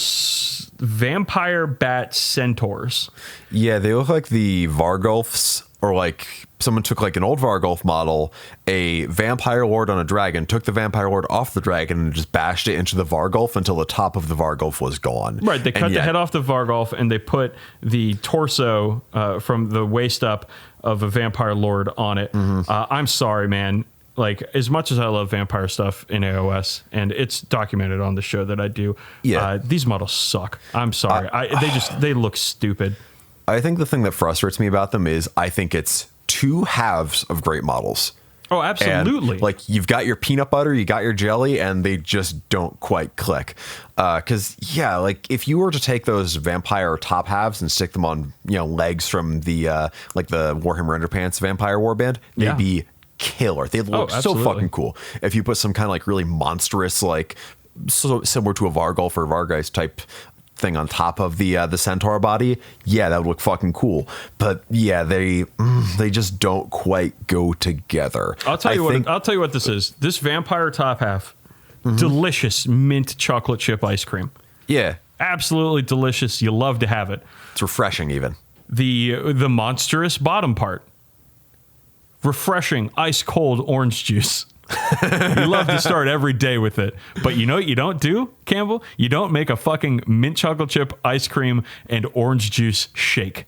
vampire bat centaurs. Yeah, they look like the Vargulfs, or like someone took like an old Vargulf model, a vampire lord on a dragon, took the vampire lord off the dragon and just bashed it into the Vargulf until the top of the Vargulf was gone. Right, they cut the head off the Vargulf and they put the torso from the waist up of a vampire lord on it. I'm sorry, man. Like, as much as I love vampire stuff in AOS, and it's documented on the show that I do, these models suck. I'm sorry. They look stupid. I think the thing that frustrates me about them is I think it's two halves of great models. Oh, absolutely. And, like, you've got your peanut butter, you got your jelly, and they just don't quite click. Because, like, if you were to take those vampire top halves and stick them on, legs from the, like, the Warhammer Underpants vampire warband, they'd be killer. They look so fucking cool. If you put some kind of, like, really monstrous, like, so similar to a Vargulf or Vargeist type thing on top of the centaur body, that would look fucking cool. But they just don't quite go together. I'll tell you what this is. This vampire top half, delicious mint chocolate chip ice cream. Yeah, absolutely delicious. You love to have it. It's refreshing. Even the monstrous bottom part, refreshing ice cold orange juice. You love to start every day with it. But you know what you don't do, Campbell? You don't make a fucking mint chocolate chip ice cream and orange juice shake.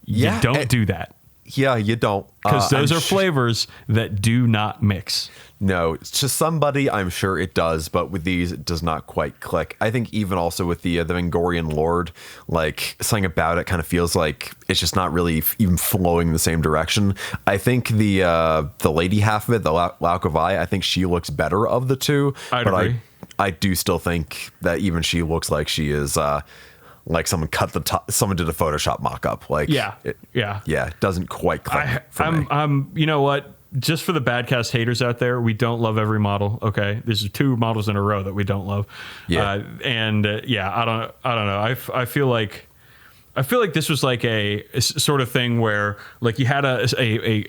You don't do that. Yeah, you don't. Because those are flavors that do not mix. No, to somebody, I'm sure it does, but with these, it does not quite click. I think even also with the Vangorian Lord, like, something about it kind of feels like it's just not really even flowing in the same direction. I think the lady half of it, the Lauk of I think she looks better of the two. I'd agree. I do still think that even she looks like she is... like someone cut the top, someone did a Photoshop mock-up. Like, it doesn't quite click for me. You know what? Just for the Badcast haters out there, we don't love every model. Okay, these are 2 models in a row that we don't love. I don't know. I feel like this was like a sort of thing where like you had a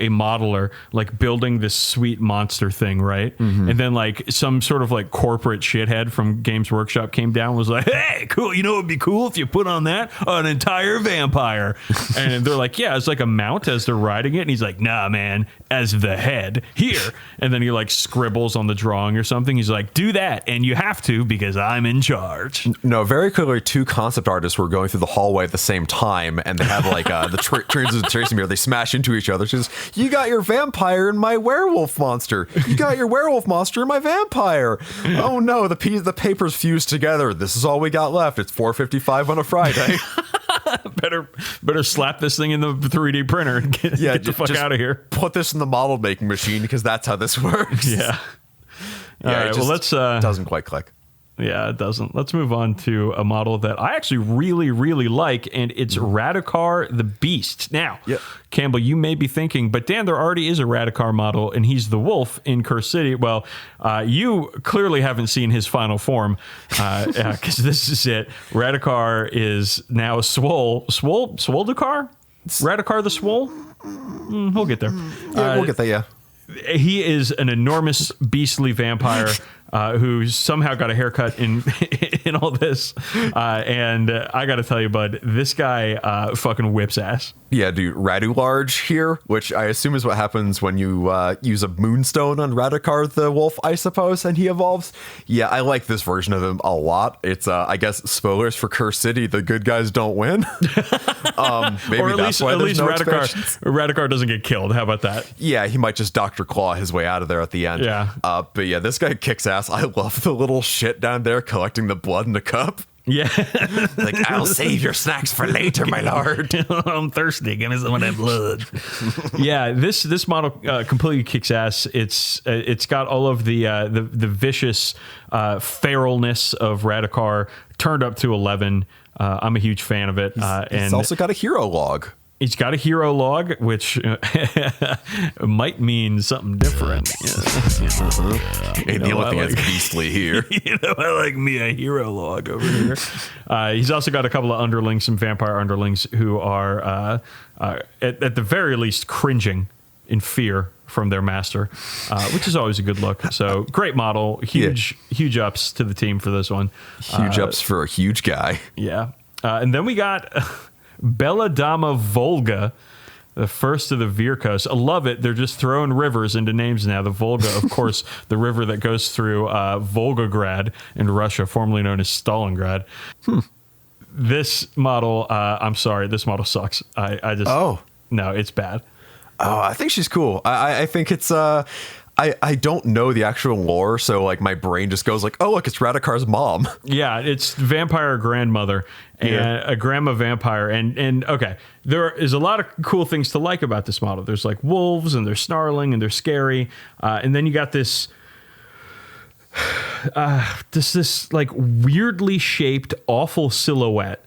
modeler like building this sweet monster thing, right? And then like some sort of like corporate shithead from Games Workshop came down and was like, hey, cool, you know what would be cool if you put on that an entire vampire? And they're like, yeah, it's like a mount as they're riding it. And he's like, nah, man, as the head here. And then he like scribbles on the drawing or something. He's like, do that, and you have to because I'm in charge. No, very clearly 2 concept artists were going through the hallway at the same time, and they have like the transitive tracing mirror. They smash into each other. She says, you got your vampire and my werewolf monster. You got your werewolf monster and my vampire. Oh no, the papers fused together. This is all we got left. It's 4:55 on a Friday. better slap this thing in the 3D printer and get the fuck out of here. Put this in the model making machine because that's how this works. Yeah. All right, well, let's doesn't quite click. Yeah, it doesn't. Let's move on to a model that I actually really, really like, and it's Radikar the Beast. Now, Campbell, you may be thinking, but Dan, there already is a Radikar model, and he's the wolf in Curse City. Well, you clearly haven't seen his final form, because this is it. Radikar is now Swoldakar? Radikar the Swole? We'll get there. Yeah, we'll get there, yeah. He is an enormous, beastly vampire who somehow got a haircut in all this. And I got to tell you, bud, this guy fucking whips ass. Yeah, dude, Radularge here, which I assume is what happens when you use a moonstone on Radikar the wolf, I suppose, and he evolves. Yeah, I like this version of him a lot. It's, I guess, spoilers for Curse City, the good guys don't win. Maybe or at that's least, why at least no Radikar doesn't get killed. How about that? Yeah, he might just Dr. Claw his way out of there at the end. Yeah. But yeah, this guy kicks ass. I love the little shit down there collecting the blood in a cup. Yeah. Like, I'll save your snacks for later, my lord. I'm thirsty. Give me some of that blood. Yeah, this model completely kicks ass. It's got all of the vicious feralness of Radikar turned up to 11. I'm a huge fan of it. It's also got a hero log. He's got a hero log, which might mean something different. Ain't the only thing that's beastly here. I like me a hero log over here. He's also got a couple of underlings, some vampire underlings, who are, at the very least, cringing in fear from their master, which is always a good look. So great model. Huge ups to the team for this one. Huge ups for a huge guy. Yeah. And then we got... Belladama Volga, the first of the Virkos. I love it. They're just throwing rivers into names now. The Volga, of course, the river that goes through Volgograd in Russia, formerly known as Stalingrad. This model, I'm sorry, this model sucks. I just... No, it's bad. Oh, I think she's cool. I think it's... I don't know the actual lore, so like my brain just goes like, oh, look, it's Radikar's mom. Yeah, it's vampire grandmother and a grandma vampire. And okay, there is a lot of cool things to like about this model. There's like wolves and they're snarling and they're scary. And then you got this like weirdly shaped, awful silhouette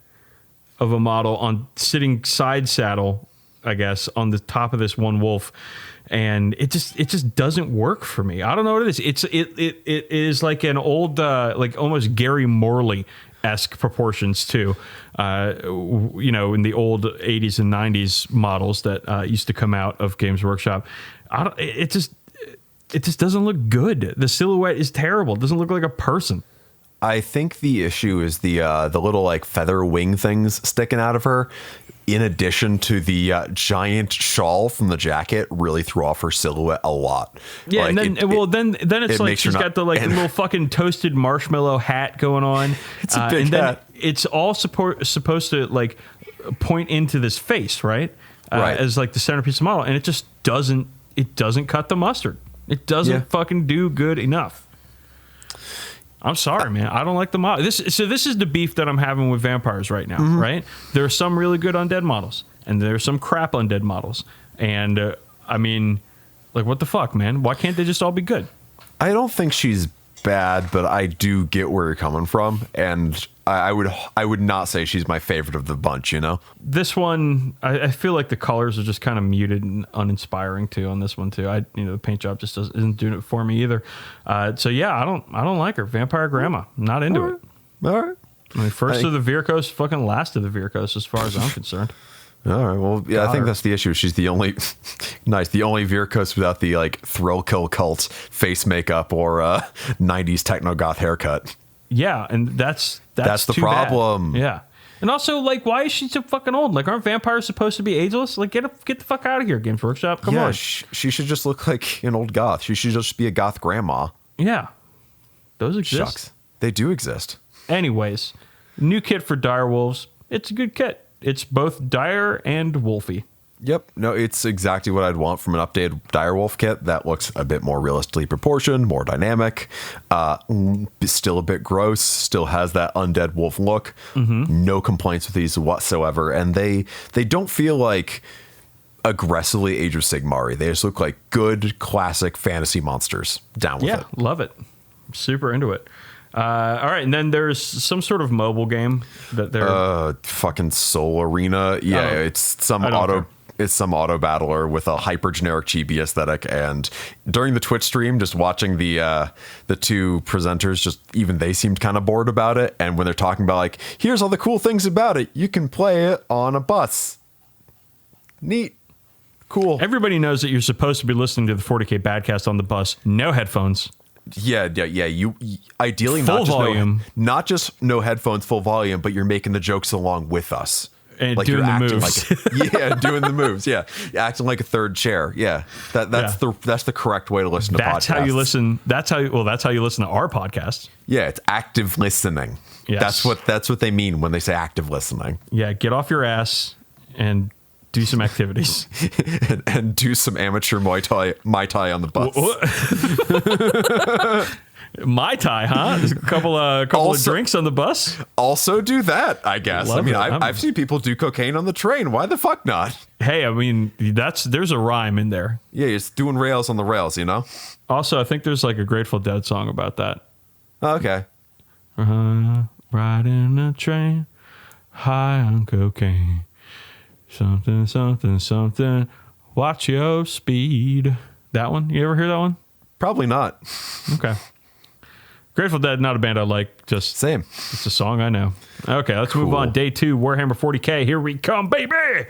of a model on sitting side saddle, I guess, on the top of this one wolf. And it just doesn't work for me. I don't know what it is. It is like an old, like almost Gary Morley-esque proportions too. In the old 80s and 90s models that used to come out of Games Workshop. It just doesn't look good. The silhouette is terrible. It doesn't look like a person. I think the issue is the little like feather wing things sticking out of her, in addition to the giant shawl from the jacket, really threw off her silhouette a lot. Yeah, like, and then it's like she's got the like little fucking toasted marshmallow hat going on. It's a big hat. It's all supposed to like point into this face, right? Right. As like the centerpiece of the model, and it just doesn't. It doesn't cut the mustard. It doesn't fucking do good enough. I'm sorry, man. I don't like the model. This is the beef that I'm having with vampires right now, right? There are some really good undead models, and there are some crap undead models. And, I mean, like, what the fuck, man? Why can't they just all be good? I don't think she's bad, but I do get where you're coming from, and I would not say she's my favorite of the bunch, you know? This one, I feel like the colors are just kind of muted and uninspiring too on this one too. The paint job just isn't doing it for me either. So yeah, I don't like her. Vampire Grandma, not into it. All right. I mean, first of the Virkos, fucking last of the Virkos, as far as I'm concerned. All right. Well, yeah, I think that's the issue. She's the only the only Virkos without the like thrill kill cult face makeup or 90s techno goth haircut. Yeah, and that's the problem. Bad. Yeah. And also, like, why is she so fucking old? Like, aren't vampires supposed to be ageless? Like, get the fuck out of here, Games Workshop. Come on. She should just look like an old goth. She should just be a goth grandma. Yeah. Those exist. Shucks. They do exist. Anyways, new kit for Direwolves. It's a good kit. It's both dire and wolfy. Yep. No, it's exactly what I'd want from an updated Direwolf kit that looks a bit more realistically proportioned, more dynamic, still a bit gross, still has that undead wolf look. No complaints with these whatsoever. And they don't feel like aggressively Age of Sigmar. They just look like good, classic fantasy monsters. Down with it. Yeah, love it. Super into it. All right, and then there's some sort of mobile game that they're... fucking Soul Arena. Yeah, it's some auto battler with a hyper generic chibi aesthetic. And during the Twitch stream, just watching the two presenters, just even they seemed kind of bored about it. And when they're talking about like, here's all the cool things about it, you can play it on a bus. Neat. Cool. Everybody knows that you're supposed to be listening to the 40k Badcast on the bus. No headphones. Yeah. You ideally full volume, not just no headphones, full volume, but you're making the jokes along with us. And like doing the moves. Doing the moves. Yeah, acting like a third chair. Yeah, that's the correct way to listen to podcasts. That's how you listen. That's how you listen to our podcast. Yeah, it's active listening. Yes. That's what they mean when they say active listening. Yeah, get off your ass and do some activities and do some amateur Muay Thai on the bus. Mai Tai, huh? There's a couple of drinks on the bus. Also do that, I guess. I've seen people do cocaine on the train. Why the fuck not? Hey, I mean, there's a rhyme in there. Yeah, it's doing rails on the rails, you know? Also, I think there's like a Grateful Dead song about that. Okay. Riding a train, high on cocaine. Something, something, something. Watch your speed. That one? You ever hear that one? Probably not. Okay. Grateful Dead, not a band I like. Just same. It's a song I know. Okay, let's move on. Day 2, Warhammer 40k. Here we come, baby.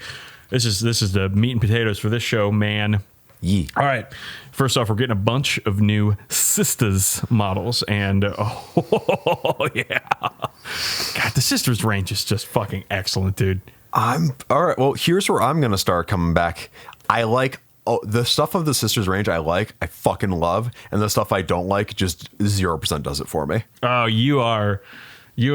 This is the meat and potatoes for this show, man. Yeah. All right. First off, we're getting a bunch of new Sisters models, and oh yeah, God, the Sisters range is just fucking excellent, dude. All right. Well, here's where I'm gonna start coming back. I like the stuff of the Sisters range. I fucking love, and the stuff I don't like, just 0% does it for me. Oh, you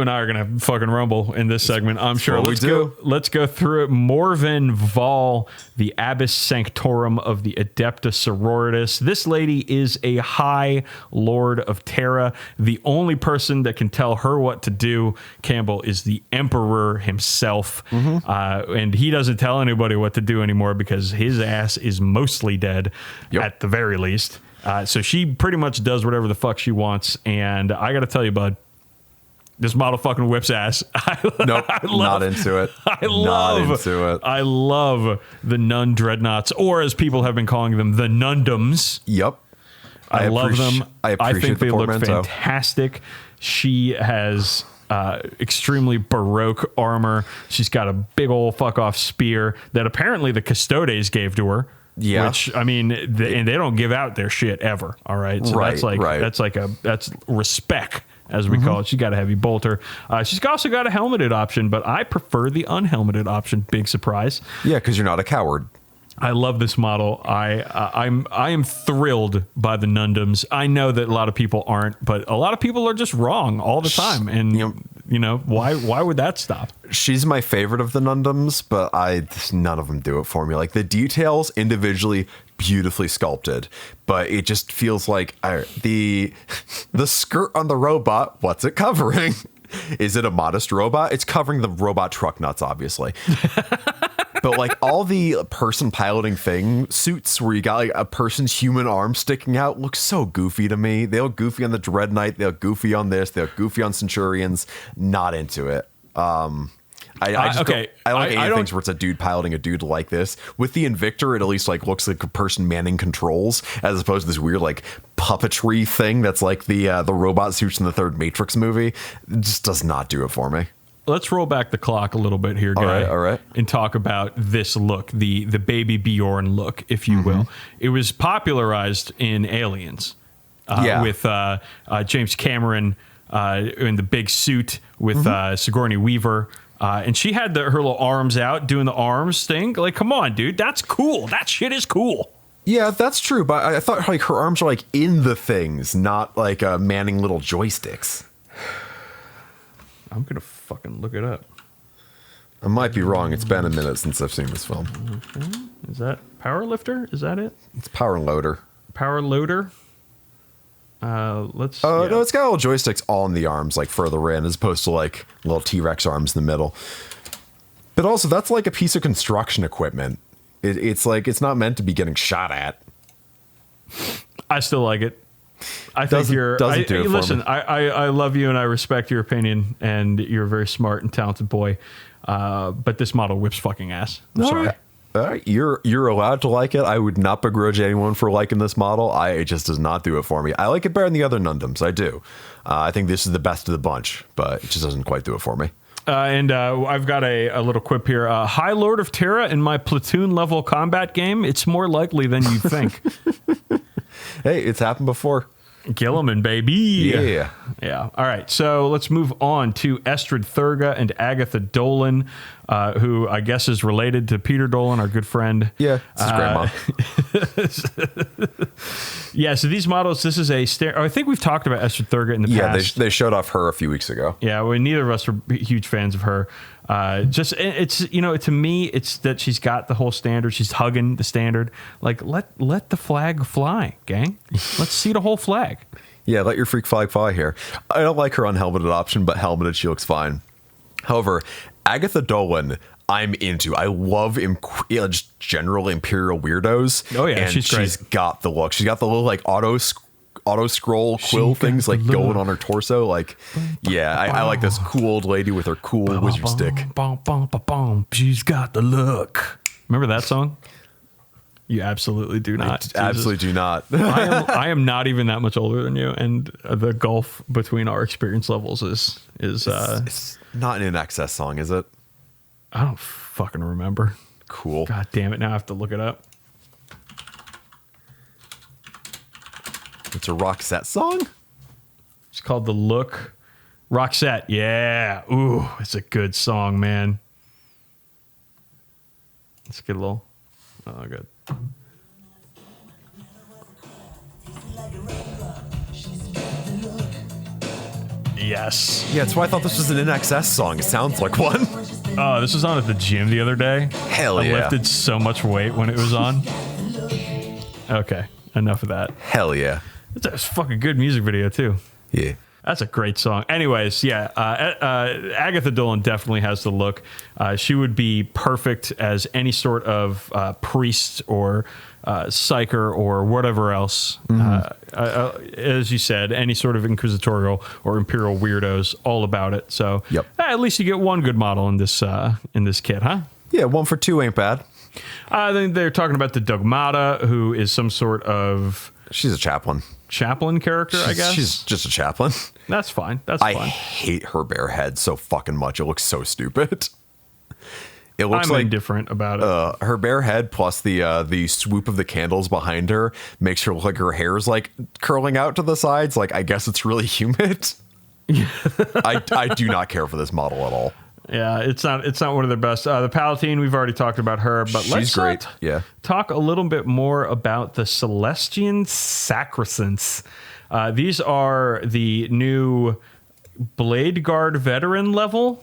and I are gonna fucking rumble in this segment, I'm sure. Let's go through it. Morven Val, the Abbess Sanctorum of the Adepta Sororitas. This lady is a High Lord of Terra. The only person that can tell her what to do, Campbell, is the Emperor himself. And he doesn't tell anybody what to do anymore because his ass is mostly dead, at the very least. So she pretty much does whatever the fuck she wants. And I gotta tell you, bud, this model fucking whips ass. Not into it. I love the Nun Dreadnoughts, or as people have been calling them, the Nundums. Yep. I love them. I think they look portmanteau. fantastic. She has extremely Baroque armor. She's got a big old fuck off spear that apparently the Custodes gave to her. Yeah. Which, I mean, and they don't give out their shit ever. All right. So that's respect as we call it. She's got a heavy bolter. She's also got a helmeted option, but I prefer the unhelmeted option. Big surprise. Yeah, because you're not a coward. I love this model. I am thrilled by the Nundums. I know that a lot of people aren't, but a lot of people are just wrong all the time. And why would that stop? She's my favorite of the Nundums, but none of them do it for me. Like the details individually beautifully sculpted, but it just feels like the skirt on the robot. What's it covering? Is it a modest robot? It's covering the robot truck nuts, obviously. But like all the person piloting suits where you got like a person's human arm sticking out look so goofy to me. They look goofy on the Dread Knight. They look goofy on this. They look goofy on Centurions. Not into it. I like any things where it's a dude piloting a dude like this. With the Invictor, it at least like looks like a person manning controls, as opposed to this weird like puppetry thing that's like the robot suits in the third Matrix movie. It just does not do it for me. Let's roll back the clock a little bit here, guy. All right. And talk about this look, the baby Bjorn look, if you will. It was popularized in Aliens with James Cameron in the big suit with Sigourney Weaver. And she had her little arms out doing the arms thing. Like, come on, dude. That's cool. That shit is cool. Yeah, that's true. But I thought like her arms are like in the things, not like manning little joysticks. I'm going to fucking look it up. I might be wrong. It's been a minute since I've seen this film. Okay. Is that Power Lifter? Is that it? It's Power Loader. Power Loader? Let's... No, it's got little joysticks all in the arms, like further in, as opposed to like little T-Rex arms in the middle. But also, that's like a piece of construction equipment. It's like, it's not meant to be getting shot at. I still like it. I think listen, I love you and I respect your opinion, and you're a very smart and talented boy. But this model whips fucking ass. I'm sorry. All right. You're allowed to like it. I would not begrudge anyone for liking this model. It just does not do it for me. I like it better than the other Nundums. I do. I think this is the best of the bunch, but it just doesn't quite do it for me. And I've got a little quip here. High Lord of Terra in my platoon level combat game. It's more likely than you think. Hey, it's happened before. Gilliman, baby. Yeah. All right. So let's move on to Estrid Thurga and Agatha Dolan, who I guess is related to Peter Dolan, our good friend. Yeah, it's his grandma. Yeah. So these models, this is I think we've talked about Estrid Thurga in the past. Yeah, they showed off her a few weeks ago. Yeah. Well, neither of us are huge fans of her. It's to me, it's that she's got the whole standard. She's hugging the standard. Like, let the flag fly, gang. Let's see the whole flag. Yeah, let your freak flag fly here. I don't like her unhelmeted option, but helmeted, she looks fine. However, Agatha Dolan, I'm into. I love just general Imperial weirdos. Oh yeah, and she's great. She's got the look. She's got the little like auto scroll quill things like going on her torso. Like, yeah, I like this cool old lady with her cool wizard stick. She's got the look. Remember that song? You absolutely do not. Absolutely do not. I am not even that much older than you, and the gulf between our experience levels is it's not an excess song, is it? I don't fucking remember. Cool. God damn it! Now I have to look it up. It's a Roxette song? It's called The Look. Roxette, yeah. Ooh, it's a good song, man. Let's get a little... Oh, good. Yes. Yeah, that's why I thought this was an NXS song. It sounds like one. Oh, this was on at the gym the other day. Hell yeah. I lifted so much weight when it was on. Okay, enough of that. Hell yeah. It's a fucking good music video, too. Yeah. That's a great song. Anyways, yeah, Agatha Dolan definitely has the look. She would be perfect as any sort of priest or psyker or whatever else. As you said, any sort of inquisitorial or imperial weirdos, all about it. So yep. At least you get one good model in this kit, huh? Yeah, 1 for 2 ain't bad. Then they're talking about the Dogmata, who is some sort of... She's a chaplain. Chaplain character, I guess. She's just a chaplain. That's fine. That's fine. I hate her bare head so fucking much. It looks so stupid. It looks like indifferent about it. Her bare head plus the swoop of the candles behind her makes her look like her hair is like curling out to the sides. Like, I guess it's really humid. I do not care for this model at all. Yeah, it's not one of their best. The Palatine, we've already talked about her, but She's great. Talk a little bit more about the Celestian Sacrosanct. These are the new Blade Guard veteran level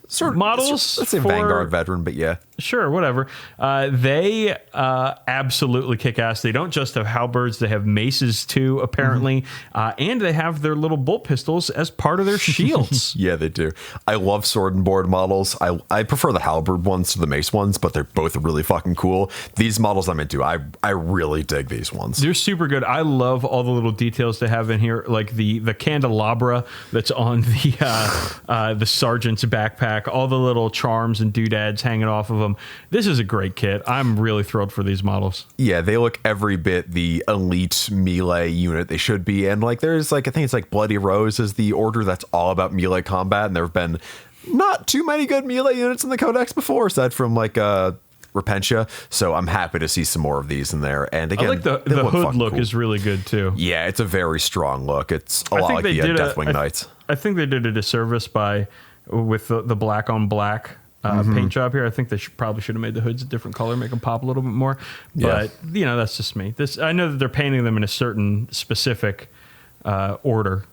sort of models. Let's say Vanguard veteran, but yeah. Sure, whatever. They absolutely kick ass. They don't just have halberds, they have maces too, apparently. And they have their little bolt pistols as part of their shields. Yeah, they do. I love sword and board models. I prefer the halberd ones to the mace ones, but they're both really fucking cool. These models I'm into, I really dig these ones. They're super good. I love all the little details they have in here, like the candelabra that's on the sergeant's backpack, all the little charms and doodads hanging off of them. This is a great kit. I'm really thrilled for these models. Yeah, they look every bit the elite melee unit they should be. And like there's like, I think it's like Bloody Rose is the order that's all about melee combat. And there have been not too many good melee units in the Codex before, aside from like Repentia. So I'm happy to see some more of these in there. And again, I like the hood look cool. Is really good too. Yeah, it's a very strong look. It's a lot like the Deathwing Knights. I think they did a disservice with the black on black paint job here. I think they probably should have made the hoods a different color, make them pop a little bit more. But that's just me. I know that they're painting them in a certain specific order,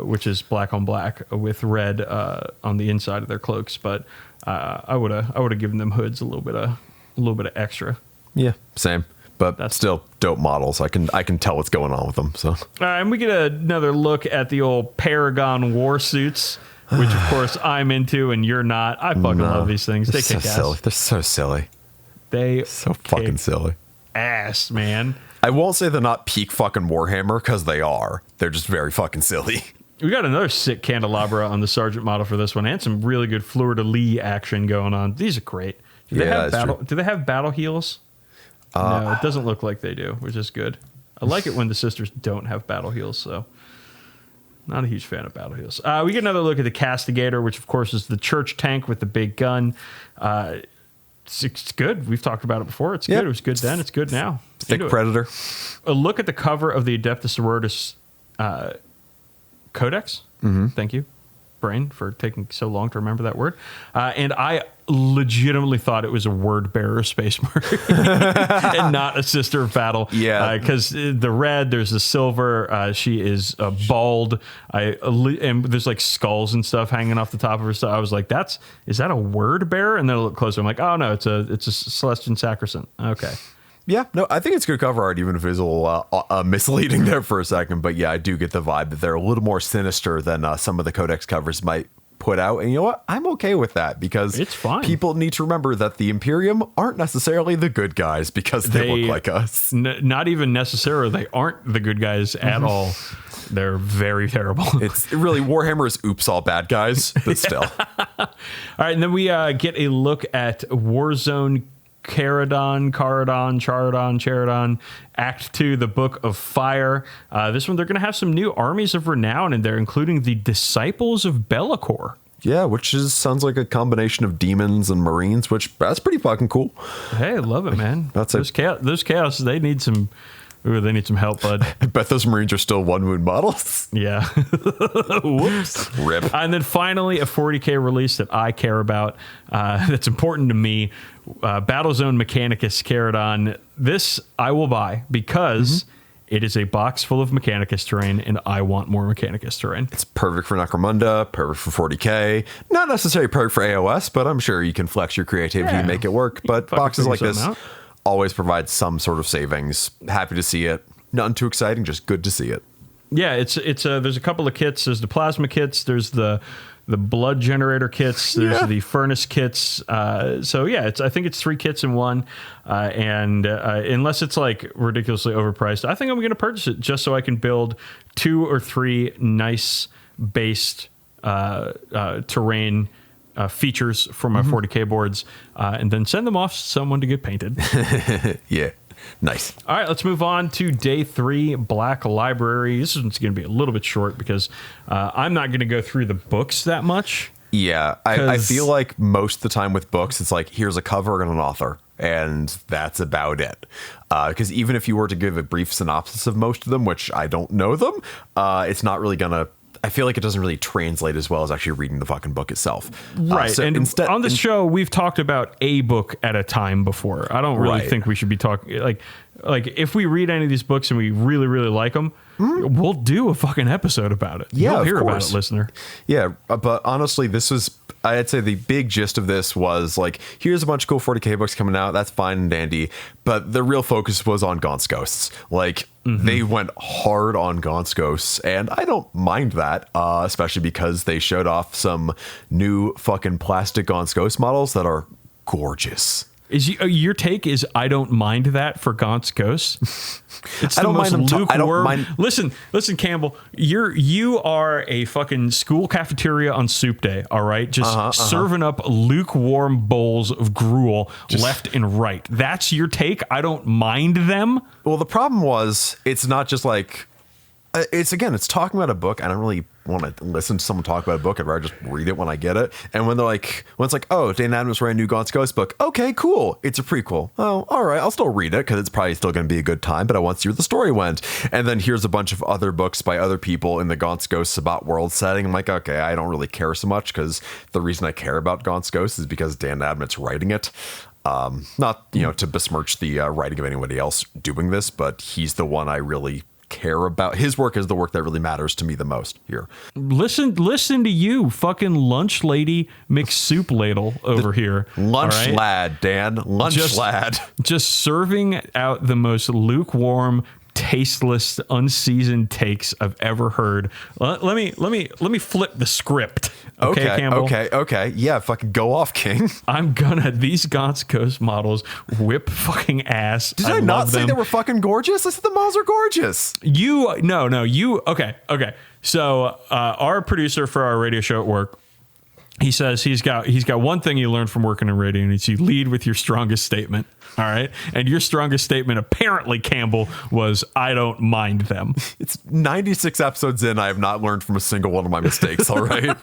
which is black on black with red on the inside of their cloaks. But I would have given them hoods a little bit of extra. Yeah, same. But that's still dope models. I can tell what's going on with them. So and we get another look at the old Paragon war suits, which of course I'm into and you're not. I fucking love these things. They kick ass. Silly. They're so silly. They so fucking silly. Ass, man. I won't say they're not peak fucking Warhammer because they are. They're just very fucking silly. We got another sick candelabra on the Sergeant model for this one, and some really good fleur-de-lis action going on. These are great. Do they have battle heels? No, it doesn't look like they do, which is good. I like it when the sisters don't have battle heels, so not a huge fan of battle heels. We get another look at the Castigator, which of course is the church tank with the big gun. It's good. We've talked about it before. It's good. It was good then. It's good now. Thick Predator. A look at the cover of the Adeptus Sororitas Codex. Thank you, Brain, for taking so long to remember that word. And I legitimately thought it was a word bearer space mark and not a sister of battle. Yeah, because the red, there's the silver. She is bald. And there's like skulls and stuff hanging off the top of her. So I was like, is that a word bearer? And then I look closer. I'm like, oh no, it's a Celestian Sacrosanct. Okay. Yeah, no, I think it's good cover art, even if it's a little misleading there for a second. But yeah, I do get the vibe that they're a little more sinister than some of the Codex covers might put out. And you know what? I'm okay with that because it's fine. People need to remember that the Imperium aren't necessarily the good guys because they look like us. Not even necessarily. They aren't the good guys at all. They're very terrible. It's really Warhammer is oops all bad guys, but still. All right, and then we get a look at Warzone Charadon, Act 2, the Book of Fire. This one, they're going to have some new armies of renown in there, including the Disciples of Be'lakor. Yeah, which sounds like a combination of demons and marines, which that's pretty fucking cool. Hey, I love it, man. Those chaos, they need some help, bud. I bet those marines are still one wound models. Yeah. Whoops. Rip. And then finally, a 40k release that I care about, that's important to me. Battlezone Mechanicus Charadon. This I will buy because it is a box full of Mechanicus terrain, and I want more Mechanicus terrain. It's perfect for Necromunda, perfect for 40k. Not necessarily perfect for AOS, but I'm sure you can flex your creativity and make it work. But boxes like this always provide some sort of savings. Happy to see it. Nothing too exciting, just good to see it. Yeah, it's there's a couple of kits. There's the plasma kits. There's the blood generator kits. There's the furnace kits. So yeah, I think it's 3 kits in one. And unless it's like ridiculously overpriced, I think I'm going to purchase it just so I can build 2 or 3 nice based terrain features for my 40k boards, and then send them off to someone to get painted. Yeah. Nice. All right, let's move on to day 3, Black Library. This one's going to be a little bit short because I'm not going to go through the books that much. Yeah, I feel like most of the time with books, it's like, here's a cover and an author, and that's about it. Because even if you were to give a brief synopsis of most of them, which I don't know them, it's not really going to... I feel like it doesn't really translate as well as actually reading the fucking book itself. Right. So and instead, on the show, we've talked about a book at a time before. I don't really think we should be talking like if we read any of these books and we really, really like them, we'll do a fucking episode about it. Yeah, You'll hear of about course. it, listener. Yeah, but honestly, this was, I'd say the big gist of this was like, here's a bunch of cool 40k books coming out. That's fine and dandy. But the real focus was on Gaunt's Ghosts. Like, they went hard on Gaunt's Ghosts, and I don't mind that, especially because they showed off some new fucking plastic Gaunt's Ghost models that are gorgeous. Is your take is I don't mind that for Gaunt's Ghosts? It's I don't mind them. lukewarm. I don't mind. Listen, Campbell. You are a fucking school cafeteria on soup day. All right, just serving up lukewarm bowls of gruel left and right. That's your take. I don't mind them. Well, the problem was it's not just like it's talking about a book. I don't really want to listen to someone talk about a book. I'd rather just read it when I get it. And when it's like, oh, Dane Adams writing a new Gaunt's Ghost book. Okay, cool. It's a prequel. Oh, all right. I'll still read it because it's probably still going to be a good time, but I want to see where the story went. And then here's a bunch of other books by other people in the Gaunt's Ghost Sabbat world setting. I'm like, okay, I don't really care so much because the reason I care about Gaunt's Ghost is because Dan Abnett's writing it. Not, to besmirch the writing of anybody else doing this, but he's the one I really care about. His work is the work that really matters to me the most here. Listen to you, fucking lunch lady McSoup ladle over here. Lunch right? lad, Dan. Lad. Just serving out the most lukewarm, tasteless, unseasoned takes I've ever heard. Let me flip the script. Okay, Campbell. Okay. Yeah, fucking go off, King. These Gaunt's Ghost models whip fucking ass. Did I not say they were fucking gorgeous? I said the models are gorgeous. Okay. So our producer for our radio show at work, he says he's got one thing he learned from working in radio, and it's you lead with your strongest statement. All right. And your strongest statement, apparently, Campbell, was I don't mind them. It's 96 episodes in. I have not learned from a single one of my mistakes. All right.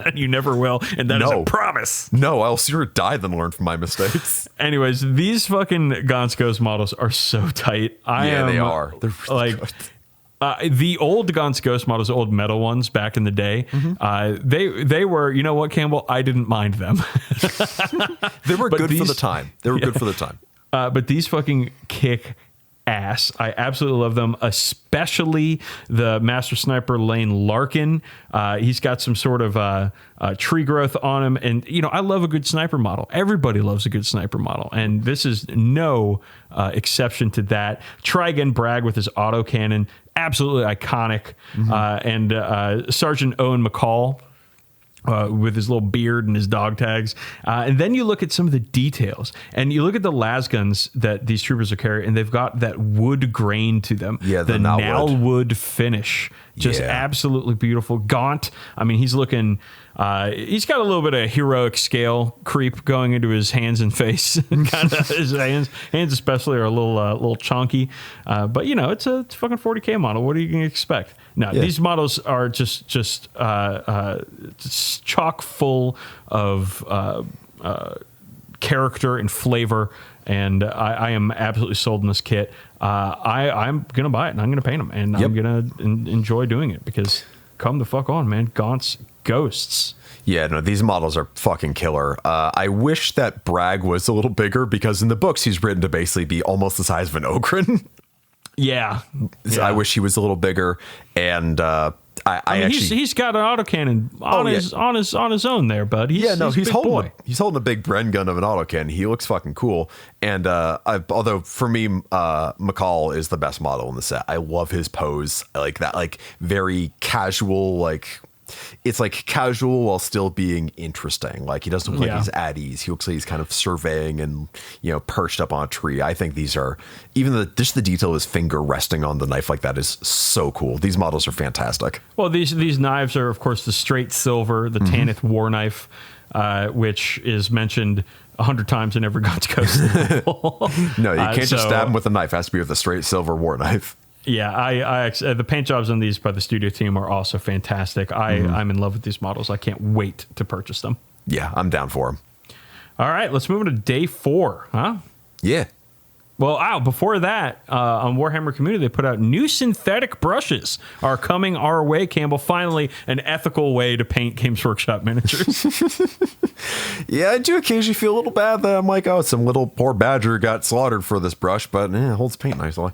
And you never will. And that is a promise. No, I'll sooner die than learn from my mistakes. Anyways, these fucking Gaunt's Ghost models are so tight. They are. They're really like, good. The old Gaunt's Ghost models, old metal ones back in the day, they were, you know what, Campbell? I didn't mind them. They were good for the time. Good for the time. But these fucking kick ass. I absolutely love them, especially the Master Sniper Lane Larkin. He's got some sort of tree growth on him. And, I love a good sniper model. Everybody loves a good sniper model. And this is no exception to that. Try again, Bragg with his autocannon. Absolutely iconic. And Sergeant Owen McCall with his little beard and his dog tags. And then you look at some of the details, and you look at the las guns that these troopers are carrying, and they've got that wood grain to them. Yeah, the Nalwood finish. Just absolutely beautiful. Gaunt. I mean, he's looking... he's got a little bit of heroic scale creep going into his hands and face. Kind of his hands especially are a little chunky. But it's a fucking 40k model. What are you going to expect? No, these models are just chock full of character and flavor. And I am absolutely sold on this kit. I'm going to buy it, and I'm going to paint them, and I'm going to enjoy doing it because come the fuck on, man. Gaunt's Ghosts. Yeah, no, these models are fucking killer. I wish that Bragg was a little bigger because in the books he's written to basically be almost the size of an Ogren. Yeah. I wish he was a little bigger, and I mean, he's got an autocannon on his own there, bud. He's holding a big Bren gun of an autocannon. He looks fucking cool. And although for me, McCall is the best model in the set. I love his pose, like that, like very casual, like. It's like casual while still being interesting. Like he doesn't look like he's at ease. He looks like he's kind of surveying and, perched up on a tree. I think these are just the detail of his finger resting on the knife like that is so cool. These models are fantastic. Well, these knives are, of course, the straight silver, the Tanith war knife, which is mentioned 100 times in every Gaunt's Ghost. No, you can't just stab him with a knife. It has to be with a straight silver war knife. Yeah, the paint jobs on these by the studio team are also fantastic. I'm in love with these models. I can't wait to purchase them. Yeah, I'm down for them. All right, let's move on to day 4, huh? Yeah. Well, before that, on Warhammer Community, they put out new synthetic brushes are coming our way, Campbell. Finally, an ethical way to paint Games Workshop miniatures. Yeah, I do occasionally feel a little bad that I'm like, oh, some little poor badger got slaughtered for this brush, but it holds paint nicely.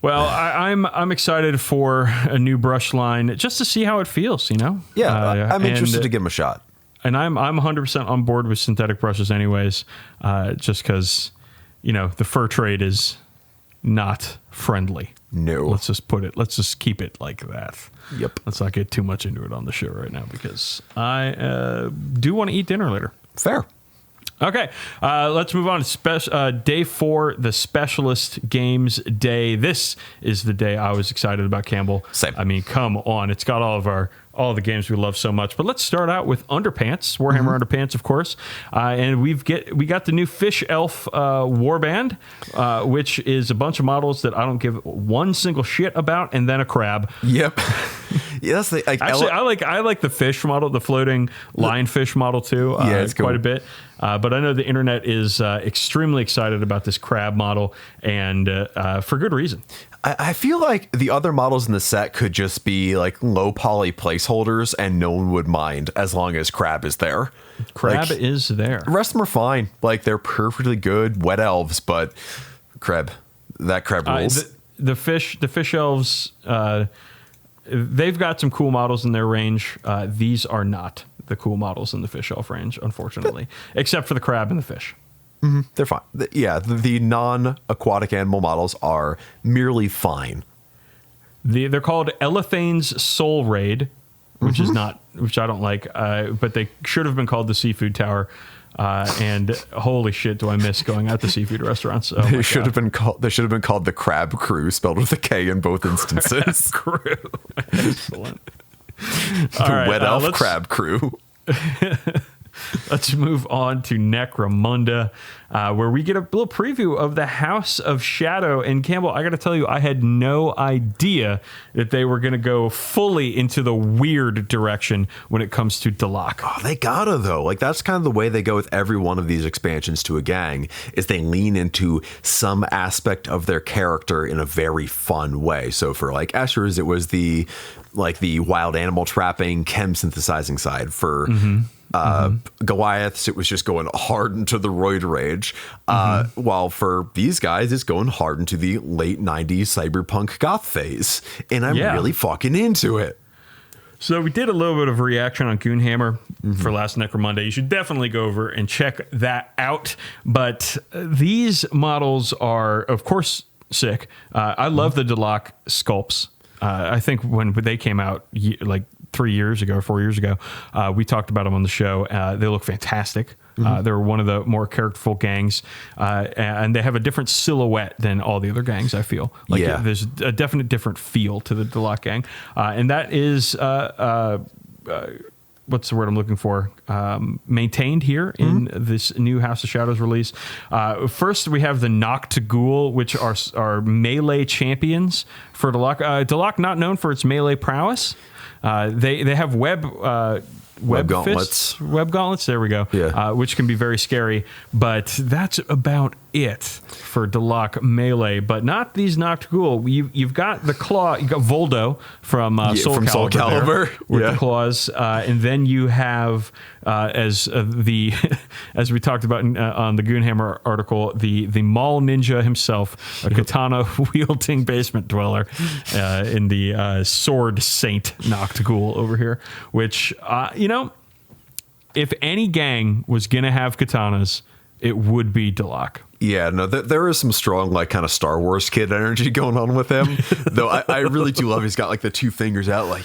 Well, I'm excited for a new brush line just to see how it feels, you know? Yeah, I'm interested to give them a shot. And I'm 100% on board with synthetic brushes anyways, just because... You know, the fur trade is not friendly. No. Let's just keep it like that. Yep. Let's not get too much into it on the show right now because I do want to eat dinner later. Fair. Okay, let's move on to day 4, the Specialist Games Day. This is the day I was excited about, Campbell. Same. I mean, come on. It's got all the games we love so much. But let's start out with Underpants, Warhammer Underpants, of course. And we got the new Fish Elf Warband, which is a bunch of models that I don't give one single shit about, and then a crab. Yep. Yeah, that's the actually I like the fish model, the floating lionfish model too. Yeah, it's quite cool. a bit. But I know the internet is extremely excited about this crab model, and for good reason. I feel like the other models in the set could just be like low poly placeholders and no one would mind as long as Crab is there. Crab is there. The rest of them are fine. Like they're perfectly good wet elves, but Crab rules. The fish elves, they've got some cool models in their range. These are not the cool models in the fish elf range, unfortunately, except for the crab and the fish. Mm-hmm. They're fine. Yeah, the non-aquatic animal models are merely fine. They're called Elethane's Soul Raid, which is not, which I don't like, but they should have been called the Seafood Tower. And holy shit, do I miss going out to seafood restaurants? Oh, they should have been called the Crab Crew, spelled with a K in both instances. Crab Crew, excellent. The Wet Elf Crab Crew. Let's move on to Necromunda, where we get a little preview of the House of Shadow. And Campbell, I got to tell you, I had no idea that they were going to go fully into the weird direction when it comes to Dalak. Oh, they gotta, though. Like, that's kind of the way they go with every one of these expansions to a gang, is they lean into some aspect of their character in a very fun way. So for, like, Eschers, it was the wild animal trapping, chem synthesizing side. For Goliaths, it was just going hard into the roid rage. While for these guys, it's going hard into the late 90s cyberpunk goth phase. And I'm really fucking into it. So we did a little bit of a reaction on Goonhammer for last Necromunda. You should definitely go over and check that out. But these models are, of course, sick. I love the Dalak sculpts. I think when they came out like 3 years ago or 4 years ago, we talked about them on the show. They look fantastic. They're one of the more characterful gangs, and they have a different silhouette than all the other gangs, I feel. Like there's a definite different feel to the Dalak gang. And that is, what's the word I'm looking for? Maintained here in this new House of Shadows release. First, we have the Noct Ghoul, which are melee champions for Dalak. Dalak, not known for its melee prowess. They have web gauntlets. Web gauntlets, there we go. Which can be very scary, but that's about it for Dalak melee, but not these Noct Ghoul. You've got the claw, you got Voldo from Soul Calibur with the claws, and then you have as we talked about on the Goonhammer article, the Maul Ninja himself, a katana wielding basement dweller in the Sword Saint Noct Ghoul over here, which if any gang was gonna have katanas, it would be Dalak. Yeah, no, there is some strong, like, kind of Star Wars kid energy going on with him. Though I really do love he's got, like, the two fingers out, like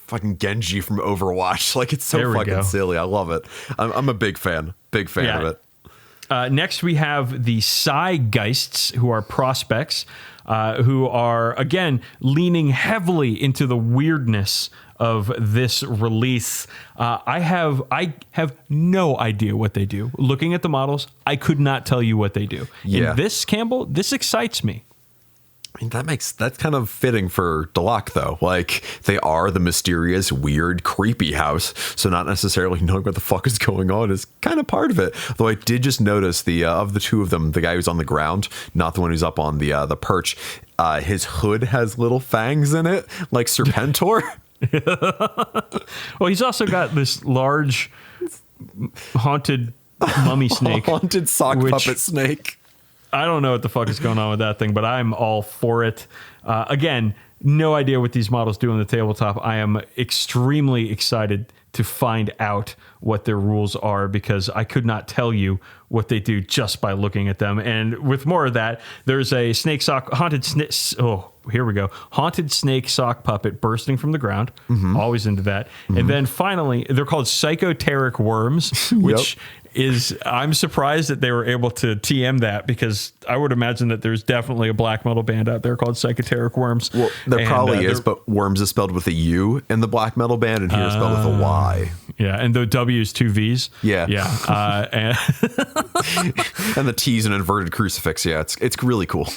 fucking Genji from Overwatch. Like, it's so fucking silly. I love it. I'm a big fan of it. Next, we have the Psygeists, who are prospects, who are, again, leaning heavily into the weirdness of this release. I have no idea what they do. Looking at the models, I could not tell you what they do. Yeah. And this, Campbell, this excites me. That's kind of fitting for Delac, though. Like, they are the mysterious, weird, creepy house, so not necessarily knowing what the fuck is going on is kind of part of it. Though I did just notice the of the two of them, the guy who's on the ground, not the one who's up on the perch, his hood has little fangs in it, like Serpentor. Well, he's also got this large haunted mummy snake, haunted sock puppet snake. I don't know what the fuck is going on with that thing, but I'm all for it. Again, no idea what these models do on the tabletop. I am extremely excited to find out what their rules are, because I could not tell you what they do just by looking at them. And with more of that, there's a haunted snake sock puppet bursting from the ground. Always into that. And then finally, they're called psychoteric worms, which I'm surprised that they were able to TM that, because I would imagine that there's definitely a black metal band out there called Psychoteric Worms. Well, there probably is, but Worms is spelled with a U in the black metal band, and here is spelled with a Y. Yeah, and the W is 2 V's. Yeah. And, and the T's an inverted crucifix. Yeah, it's really cool.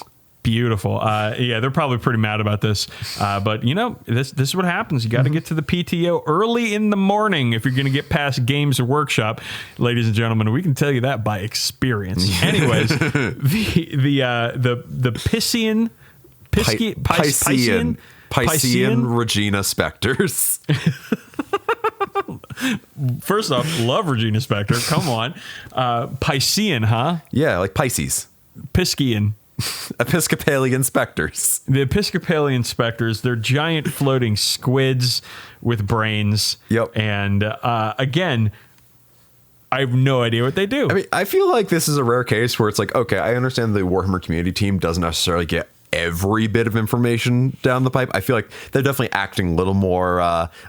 Beautiful. Yeah, they're probably pretty mad about this. But, this is what happens. You got to get to the PTO early in the morning if you're going to get past Games Workshop, ladies and gentlemen. We can tell you that by experience. Anyways, the Piscean Regina Spectres. First off, love Regina Spectre. Come on. Piscean, huh? Yeah, like Pisces. Piscean. Episcopalian specters. The Episcopalian specters, they're giant floating squids with brains. Yep. And again, I have no idea what they do. I mean, I feel like this is a rare case where it's like, okay, I understand the Warhammer community team doesn't necessarily get every bit of information down the pipe. I feel like they're definitely acting a little more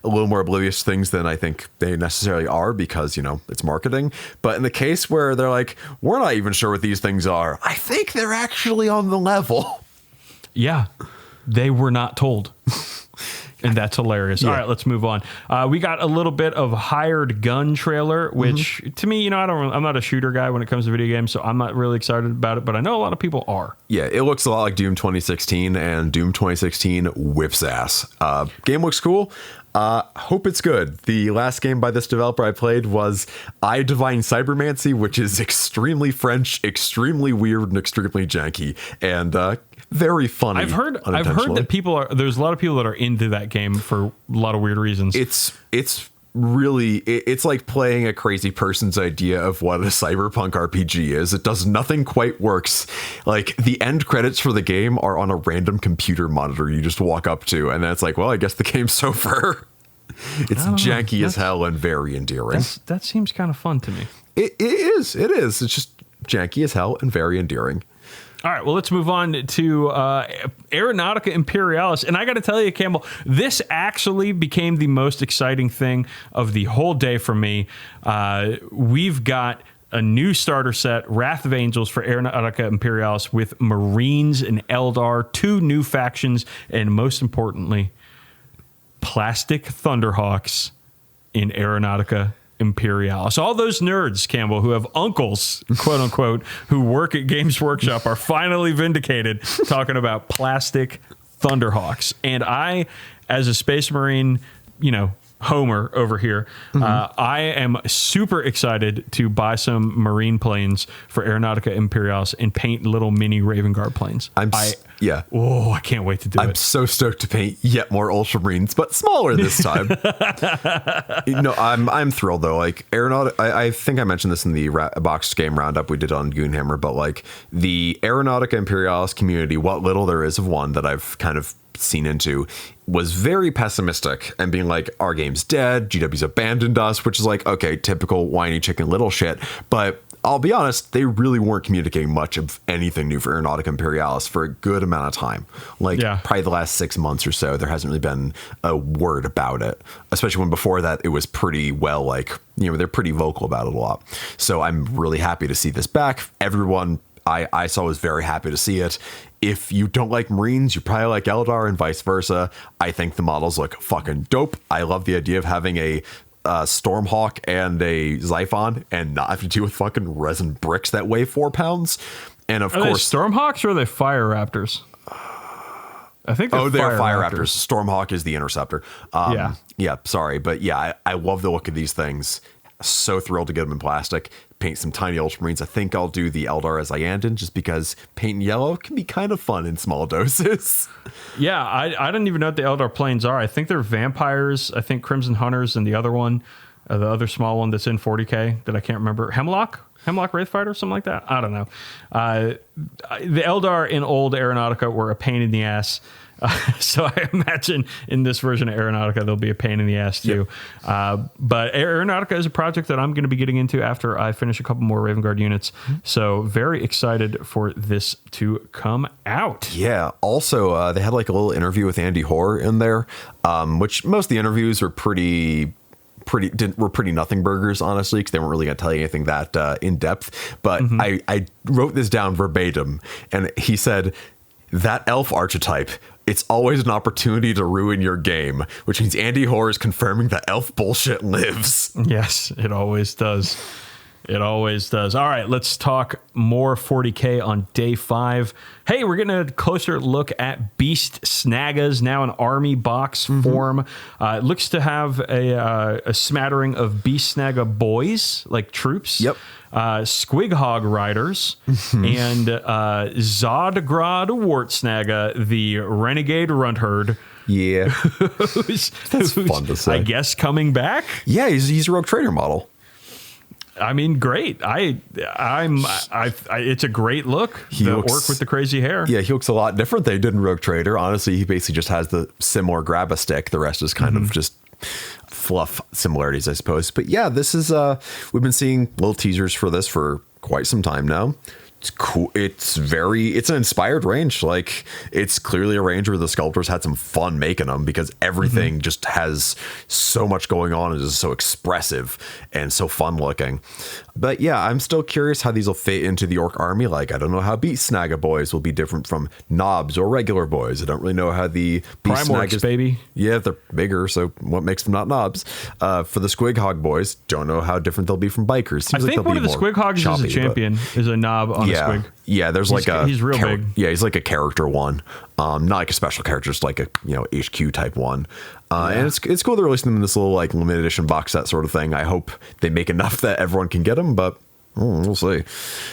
oblivious to things than I think they necessarily are, because it's marketing. But in the case where they're like, we're not even sure what these things are, I think they're actually on the level. Yeah, they were not told. And that's hilarious. Yeah. All right, let's move on. We got a little bit of Hired Gun trailer, which to me, I'm not a shooter guy when it comes to video games, so I'm not really excited about it, but I know a lot of people are. Yeah, it looks a lot like Doom 2016, and Doom 2016 whips ass. Game looks cool. Hope it's good. The last game by this developer I played was I Divine Cybermancy, which is extremely French, extremely weird, and extremely janky, and very funny. I've heard that there's a lot of people that are into that game for a lot of weird reasons. It's really, it's like playing a crazy person's idea of what a cyberpunk RPG is. It does nothing quite works. Like, the end credits for the game are on a random computer monitor you just walk up to, and then it's like, well, I guess the game's over. It's janky as hell and very endearing. That seems kind of fun to me. It is. It's just janky as hell and very endearing. All right, well, let's move on to Aeronautica Imperialis. And I got to tell you, Campbell, this actually became the most exciting thing of the whole day for me. We've got a new starter set, Wrath of Angels, for Aeronautica Imperialis with Marines and Eldar, 2 new factions, and most importantly, plastic Thunderhawks in Aeronautica Imperialis. All those nerds, Campbell, who have uncles, quote unquote, who work at Games Workshop are finally vindicated talking about plastic Thunderhawks. And I, as a Space Marine, Homer over here, I am super excited to buy some Marine planes for Aeronautica Imperialis and paint little mini Raven Guard planes. Yeah. Oh, I can't wait to do it. I'm so stoked to paint yet more Ultramarines, but smaller this time. I'm thrilled though. Like, Aeronautica, I think I mentioned this in the box game roundup we did on Goonhammer, but like, the Aeronautica Imperialis community, what little there is of one that I've kind of seen into, was very pessimistic and being like, our game's dead, GW's abandoned us, which is like, okay, typical whiny chicken little shit. But I'll be honest, they really weren't communicating much of anything new for Aeronautica Imperialis for a good amount of time. Like, probably the last 6 months or so, there hasn't really been a word about it, especially when before that it was pretty well, like, they're pretty vocal about it a lot. So I'm really happy to see this back. Everyone I saw was very happy to see it. If you don't like Marines, you probably like Eldar and vice versa. I think the models look fucking dope. I love the idea of having a Stormhawk and a Xiphon and not have to deal with fucking resin bricks that weigh 4 pounds. And of course, they Stormhawks or are they Fire Raptors? I think they're they're Fire Raptors. Stormhawk is the Interceptor. Yeah, sorry. But yeah, I love the look of these things. So thrilled to get them in plastic. Paint some tiny Ultramarines. I think I'll do the Eldar as Iandon just because painting yellow can be kind of fun in small doses. Yeah, I don't even know what the Eldar planes are. I think they're vampires. I think Crimson Hunters and the other one, the other small one that's in 40k that I can't remember. Hemlock Wraith Fighter, something like that. I don't know. The Eldar in old Aeronautica were a pain in the ass. So I imagine in this version of Aeronautica, there'll be a pain in the ass too. Yep. But Aeronautica is a project that I'm going to be getting into after I finish a couple more Raven Guard units. So very excited for this to come out. Yeah. Also, they had like a little interview with Andy Hoare in there, which most of the interviews were pretty nothing burgers, honestly, because they weren't really going to tell you anything that in depth. But I wrote this down verbatim, and he said, that elf archetype, it's always an opportunity to ruin your game, which means Andy Hoare is confirming that elf bullshit lives. Yes, it always does. It always does. All right, let's talk more 40K on day 5. Hey, we're getting a closer look at Beast Snaggas, now in army box form. It looks to have a smattering of Beast Snagga boys, like troops. Yep. Squighog riders, and Zodgrod Wartsnagga, the renegade runt herd. Yeah. who's fun to say. I guess coming back. Yeah, he's a Rogue Trader model. I mean, great. It's a great look. The orc with the crazy hair. Yeah, he looks a lot different than he did in Rogue Trader. Honestly, he basically just has the similar grab a stick. The rest is kind of just fluff similarities, I suppose. But yeah, this is we've been seeing little teasers for this for quite some time now. It's cool. It's an inspired range. Like, it's clearly a range where the sculptors had some fun making them, because everything just has so much going on and is so expressive and so fun looking. But yeah, I'm still curious how these will fit into the Orc army. Like, I don't know how Beast Snagga boys will be different from knobs or regular boys. I don't really know how the Beast Primorcs, baby. Yeah, they're bigger, so what makes them not knobs? For the Squighog boys, don't know how different they'll be from bikers. Seems I think one of the Squighogs is a champion, is a knob on a squig. Yeah, there's he's real big. Yeah, he's like a character one. Not like a special character, just like a HQ type one. And it's cool they're releasing them in this little like limited edition box set sort of thing. I hope they make enough that everyone can get them, but we'll see.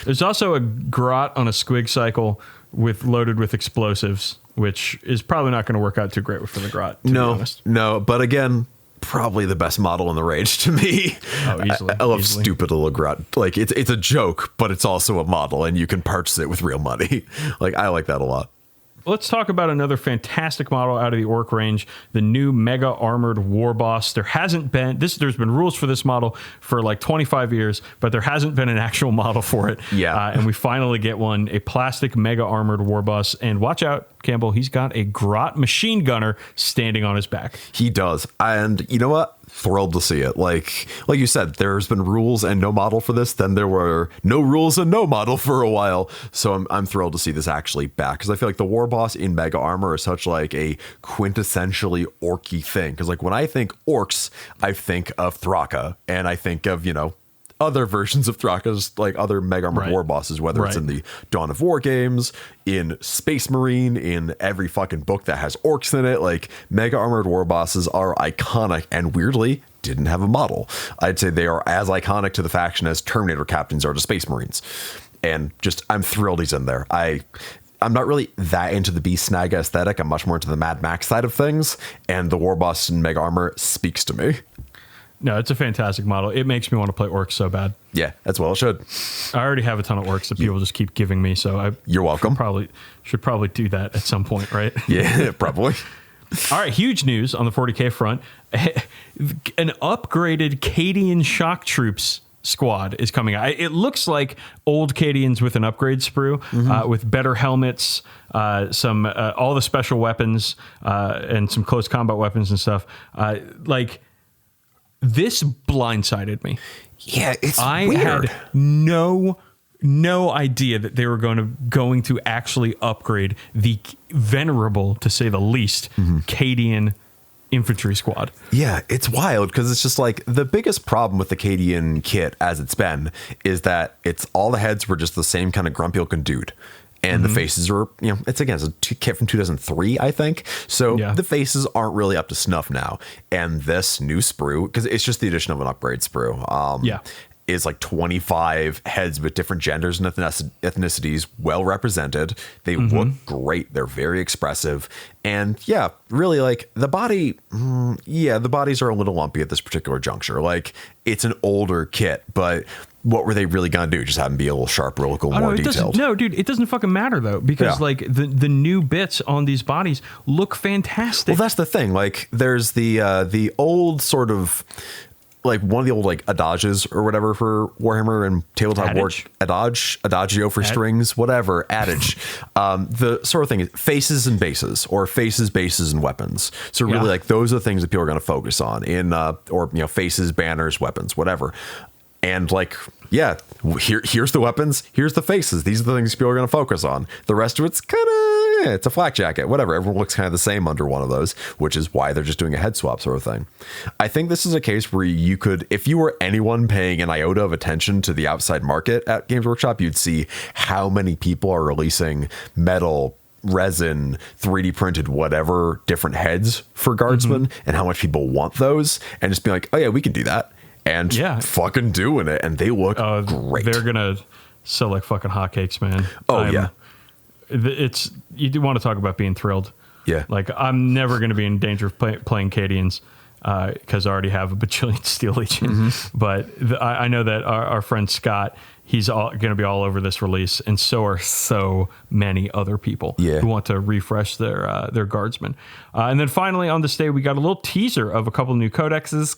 There's also a grot on a squig cycle loaded with explosives, which is probably not going to work out too great for the grot. No, but again, probably the best model in the range to me. Oh, easily. I love stupid little grot. Like, it's a joke, but it's also a model, and you can purchase it with real money. Like, I like that a lot. Let's talk about another fantastic model out of the Orc range, the new Mega Armored War Boss. There's been rules for this model for like 25 years, but there hasn't been an actual model for it. Yeah. And we finally get one, a plastic Mega Armored War Boss. And watch out, Campbell, he's got a grot machine gunner standing on his back. He does. And you know what? Thrilled to see it. Like you said, there's been rules and no model for this. Then there were no rules and no model for a while. So I'm thrilled to see this actually back, because I feel like the War Boss in Mega Armor is such like a quintessentially orky thing. Because like when I think orcs, I think of Thraka, and I think of other versions of Thraka's, like other Mega Armored War Bosses, whether it's in the Dawn of War games, in Space Marine, in every fucking book that has orcs in it. Like, Mega Armored War Bosses are iconic, and weirdly didn't have a model. I'd say they are as iconic to the faction as Terminator captains are to Space Marines. And just, I'm thrilled he's in there. I'm not really that into the Beast Snagga aesthetic. I'm much more into the Mad Max side of things, and the War Boss in Mega Armor speaks to me. No, it's a fantastic model. It makes me want to play orcs so bad. Yeah, that's well it should. I already have a ton of orcs that people just keep giving me, so you're welcome. Should probably do that at some point, right? Yeah, probably. All right, huge news on the 40K front. An upgraded Cadian shock troops squad is coming out. It looks like old Cadians with an upgrade sprue, with better helmets, some all the special weapons, and some close combat weapons and stuff. This blindsided me. Yeah, it's weird. I had no idea that they were going to actually upgrade the venerable, to say the least, Cadian infantry squad. Yeah, it's wild, because it's just like the biggest problem with the Cadian kit as it's been is that all the heads were just the same kind of grumpy looking dude. And the faces are, it's a kit from 2003, I think. So the faces aren't really up to snuff now. And this new sprue, because it's just the addition of an upgrade sprue, is like 25 heads with different genders and ethnicities, well represented. They look great. They're very expressive. And really, like, the body, the bodies are a little lumpy at this particular juncture. Like, it's an older kit, but what were they really gonna do? Just have them be a little sharper, a little more detailed? No, dude, it doesn't fucking matter though, because like the new bits on these bodies look fantastic. Well, that's the thing. Like, there's the old sort of, like, one of the old, like, adages or whatever for Warhammer and tabletop war, adagio for strings, whatever, adage. The sort of thing is faces and bases, or faces, bases, and weapons. So really, like, those are the things that people are going to focus on in, or, faces, banners, weapons, whatever. And, like, here's the weapons, here's the faces. These are the things people are going to focus on. The rest of it's kind of, it's a flak jacket, whatever. Everyone looks kind of the same under one of those, which is why they're just doing a head swap sort of thing. I think this is a case where you could, if you were anyone paying an iota of attention to the outside market at Games Workshop, you'd see how many people are releasing metal, resin, 3D printed, whatever, different heads for guardsmen, and how much people want those, and just be like, oh yeah, we can do that. And fucking doing it, and they look great. They're gonna sell like fucking hotcakes, man. It's, you do want to talk about being thrilled. Yeah, like, I'm never gonna be in danger of playing Cadians because I already have a bajillion Steel Legion. But I know that our friend Scott, he's going to be all over this release, and so are so many other people who want to refresh their guardsmen. And then finally on this day, we got a little teaser of a couple new codices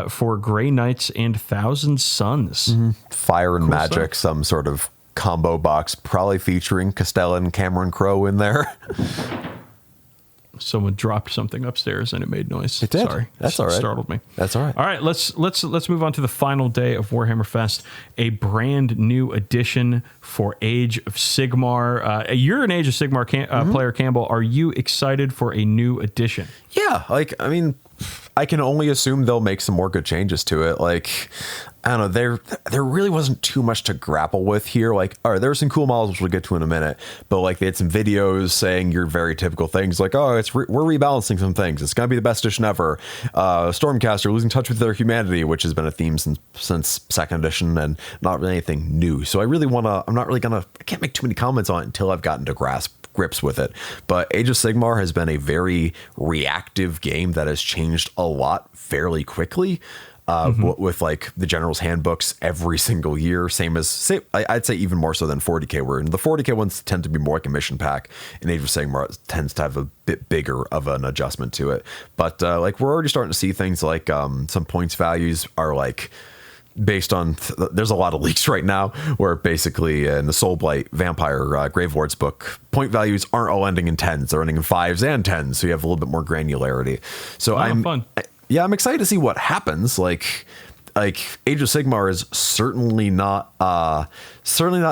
for Grey Knights and Thousand Suns. Fire and Magic, some sort of combo box, probably featuring Costello and Cameron Crowe in there. Someone dropped something upstairs and it made noise. It did. Sorry. That's all right. Startled me. That's all right. All right, let's move on to the final day of Warhammer Fest, a brand new edition for Age of Sigmar. You're an Age of Sigmar player, Campbell. Are you excited for a new edition? Yeah, like, I mean, I can only assume they'll make some more good changes to it. Like, I don't know, there really wasn't too much to grapple with here. Like, all right, there are some cool models, which we'll get to in a minute, but like, they had some videos saying your very typical things like, oh, we're rebalancing some things. It's gonna be the best edition ever. Stormcaster losing touch with their humanity, which has been a theme since second edition, and not really anything new. So I can't make too many comments on it until I've gotten to grips with it. But Age of Sigmar has been a very reactive game that has changed a lot fairly quickly. With like the General's Handbooks every single year, I'd say even more so than 40k, where the 40k ones tend to be more like a mission pack, and Age of Sigmar tends to have a bit bigger of an adjustment to it. But like, we're already starting to see things like some points values are like based on there's a lot of leaks right now where basically in the Soulblight Vampire Gravelord's book, point values aren't all ending in 10s, they're ending in 5s and 10s, so you have a little bit more granularity. So I'm excited to see what happens. Like Age of Sigmar is certainly not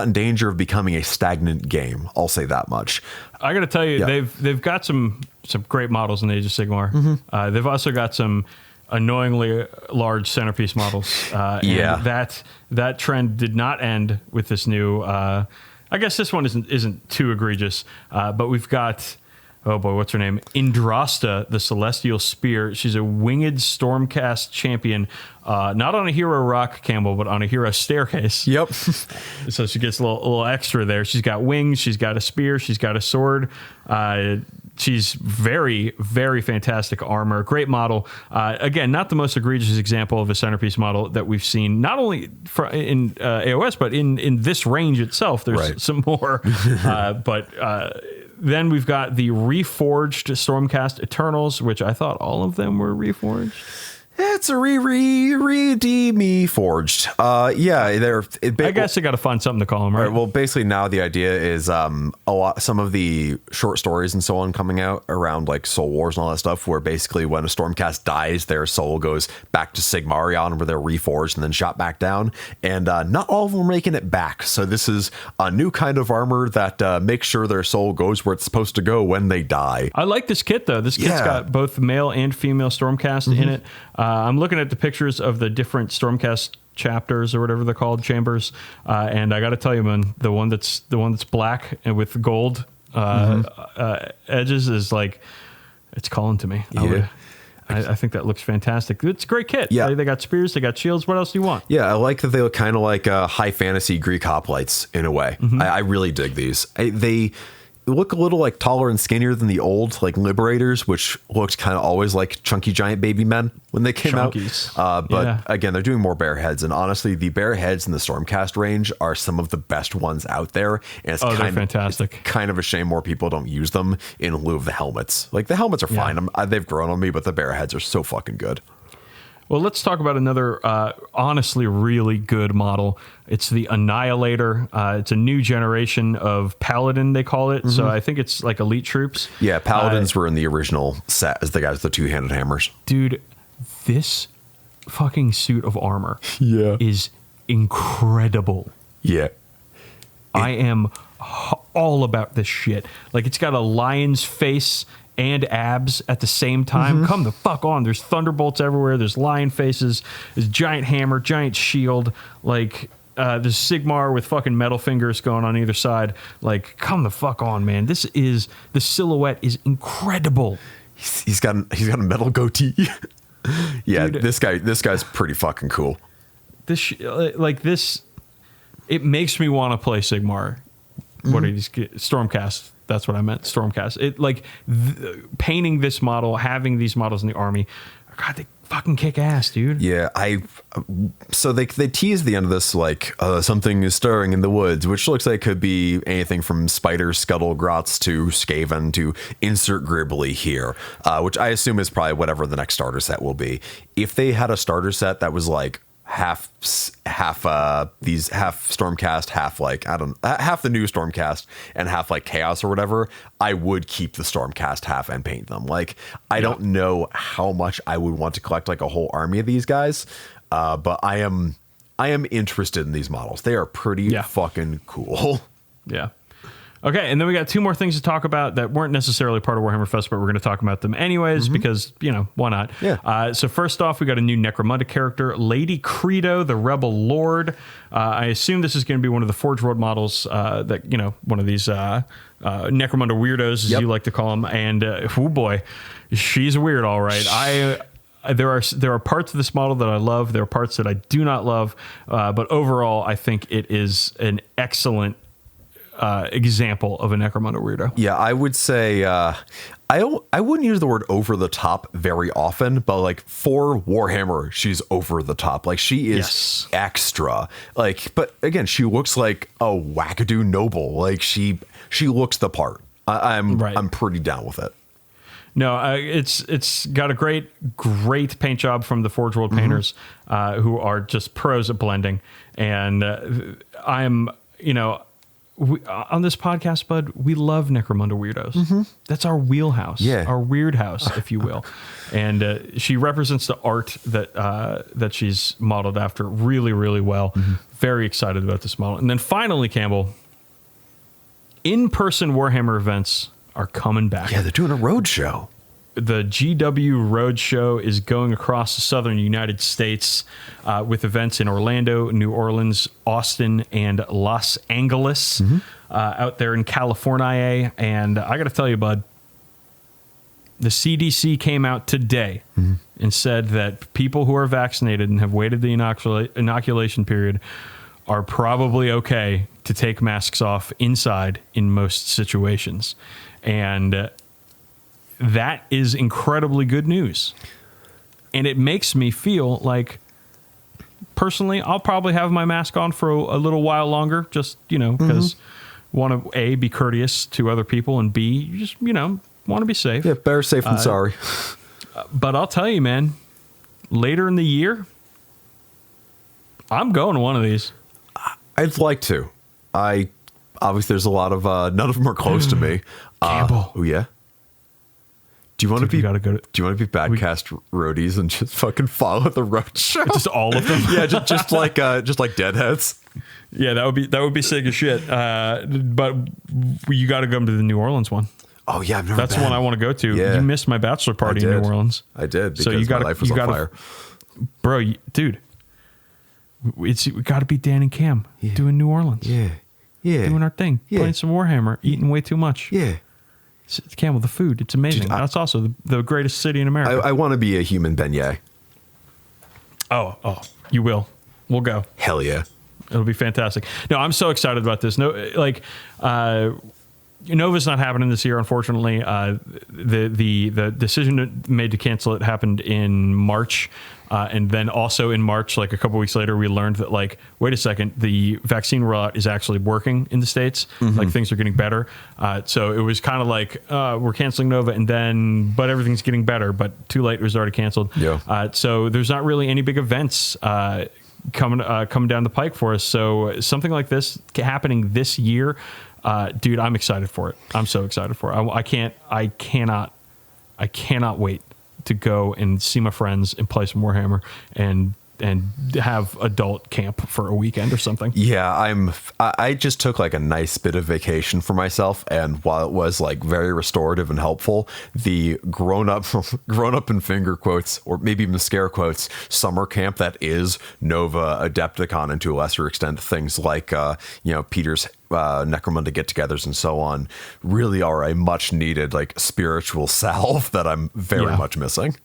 in danger of becoming a stagnant game. I'll say that much. I got to tell you, they've got some great models in Age of Sigmar. They've also got some annoyingly large centerpiece models. And that trend did not end with this new. I guess this one isn't too egregious, but we've got. Oh boy, what's her name? Indrasta, the Celestial Spear. She's a winged Stormcast champion, not on a hero rock, Campbell, but on a hero staircase. Yep. So she gets a little extra there. She's got wings, she's got a spear, she's got a sword. She's very, very fantastic armor. Great model. Again, not the most egregious example of a centerpiece model that we've seen, not only in AOS, but in this range itself. There's some more. Then we've got the reforged Stormcast Eternals, which I thought all of them were reforged. It's a redeem forged. I guess they got to find something to call them, right? Well, basically now the idea is some of the short stories and so on coming out around like Soul Wars and all that stuff, where basically when a Stormcast dies, their soul goes back to Sigmarion, where they're reforged and then shot back down. And not all of them are making it back. So this is a new kind of armor that makes sure their soul goes where it's supposed to go when they die. I like this kit though. This kit's got both male and female Stormcast in it. I'm looking at the pictures of the different Stormcast chapters or whatever they're called, chambers. And I got to tell you, man, the one that's black and with gold edges is like, it's calling to me. Yeah. I think that looks fantastic. It's a great kit. Yeah. They got spears, they got shields. What else do you want? Yeah, I like that they look kind of like high fantasy Greek hoplites in a way. I really dig these. They look a little like taller and skinnier than the old like Liberators, which looked kind of always like chunky giant baby men when they came Chunkies. out. But again, they're doing more bear heads, and honestly, the bear heads in the Stormcast range are some of the best ones out there. And it's they're fantastic. It's kind of a shame more people don't use them in lieu of the helmets. Like the helmets are fine. They've grown on me, but the bear heads are so fucking good. Well, let's talk about another honestly really good model. It's the Annihilator. It's a new generation of Paladin, they call it. So I think it's like elite troops. Yeah, Paladins were in the original set as the guys with the two-handed hammers. Dude, this fucking suit of armor is incredible. Yeah. I am all about this shit. Like, it's got a lion's face and abs at the same time. Come the fuck on. There's thunderbolts everywhere. There's lion faces. There's giant hammer, giant shield. Like, there's Sigmar with fucking metal fingers going on either side. Like, come the fuck on, man. The silhouette is incredible. He's got a metal goatee. Yeah, Dude, this guy's pretty fucking cool. This, it makes me want to play Sigmar. What are these? Stormcast. That's what I meant. Stormcast. It like painting this model, having these models in the army. God, they fucking kick ass, dude. Yeah, so they tease the end of this like something is stirring in the woods, which looks like it could be anything from spider scuttle grots to Skaven to insert Gribbly here, which I assume is probably whatever the next starter set will be. If they had a starter set that was like half Stormcast, half the new Stormcast and half like Chaos or whatever, I would keep the Stormcast half and paint them. Like, I don't know how much I would want to collect like a whole army of these guys, but I am interested in these models. They are pretty fucking cool. Yeah. Okay, and then we got two more things to talk about that weren't necessarily part of Warhammer Fest, but we're going to talk about them anyways because, why not? Yeah. So first off, we got a new Necromunda character, Lady Credo, the Rebel Lord. I assume this is going to be one of the Forge World models that, one of these Necromunda weirdos, as you like to call them. And, oh boy, she's a weird, all right. There are parts of this model that I love. There are parts that I do not love. But overall, I think it is an excellent example of a Necromunda weirdo. Yeah, I would say I wouldn't use the word over the top very often, but like for Warhammer, she's over the top. Like, she is extra. Like, but again, she looks like a wackadoo noble. Like, she looks the part. I'm pretty down with it. No, it's got a great paint job from the Forge World painters who are just pros at blending. And I'm, on this podcast, bud, we love Necromunda weirdos. That's our wheelhouse, our weird house, if you will. And she represents the art that she's modeled after really, really well. Very excited about this model. And then finally, Campbell, in-person Warhammer events are coming back. Yeah, they're doing a road show. The GW Road Show is going across the southern United States with events in Orlando, New Orleans, Austin, and Los Angeles out there in California. And I got to tell you, bud, the CDC came out today and said that people who are vaccinated and have waited the inoculation period are probably okay to take masks off inside in most situations. And that is incredibly good news. And it makes me feel like, personally, I'll probably have my mask on for a little while longer, just, because want to, A, be courteous to other people, and B, you just, want to be safe. Yeah, better safe than sorry. But I'll tell you, man, later in the year, I'm going to one of these. I'd like to. Obviously, there's a lot of, none of them are close to me. Campbell. Oh, yeah? Do you want to be Badcast roadies and just fucking follow the road show? Just all of them? Yeah, just like Deadheads. Yeah, that would be sick as shit. But you got to go to the New Orleans one. Oh yeah, I've never That's been. the one I want to go to. Yeah. You missed my bachelor party in New Orleans. I did. Because so my life was on fire. Bro, dude. We got to be Dan and Cam doing New Orleans. Yeah. Doing our thing. Yeah. Playing some Warhammer. Eating way too much. Yeah. Campbell, the food. It's amazing. Dude, That's also the greatest city in America. I want to be a human beignet. Oh, you will. We'll go. Hell yeah. It'll be fantastic. No, I'm so excited about this. Nova's not happening this year, unfortunately. The decision made to cancel it happened in March. And then also in March, like a couple weeks later, we learned that, like, wait a second, the vaccine rollout is actually working in the States. Like, things are getting better. So it was kind of like, we're canceling Nova, but everything's getting better. But too late, it was already canceled. Yeah. So there's not really any big events coming down the pike for us. So something like this happening this year, dude, I'm excited for it. I'm so excited for it. I cannot wait to go and see my friends and play some Warhammer and have adult camp for a weekend or something. Yeah, I just took like a nice bit of vacation for myself, and while it was like very restorative and helpful, the grown up in finger quotes, or maybe even scare quotes, summer camp that is Nova, Adepticon, and to a lesser extent things like Peter's Necromunda get-togethers and so on, really are a much needed like spiritual salve that I'm very much missing.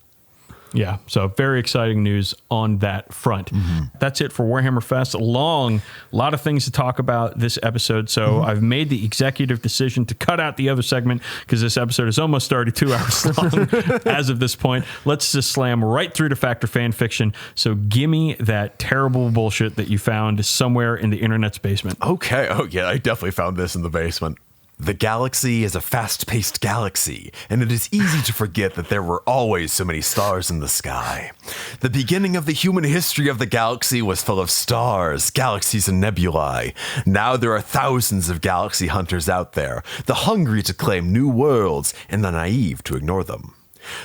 Yeah, so very exciting news on that front. That's it for Warhammer Fest. A lot of things to talk about this episode. So I've made the executive decision to cut out the other segment because this episode is almost 32 hours long as of this point. Let's just slam right through to Factor Fan Fiction. So gimme that terrible bullshit that you found somewhere in the internet's basement. Okay. Oh, yeah, I definitely found this in the basement. The galaxy is a fast-paced galaxy, and it is easy to forget that there were always so many stars in the sky. The beginning of the human history of the galaxy was full of stars, galaxies, and nebulae. Now there are thousands of galaxy hunters out there, the hungry to claim new worlds and the naive to ignore them.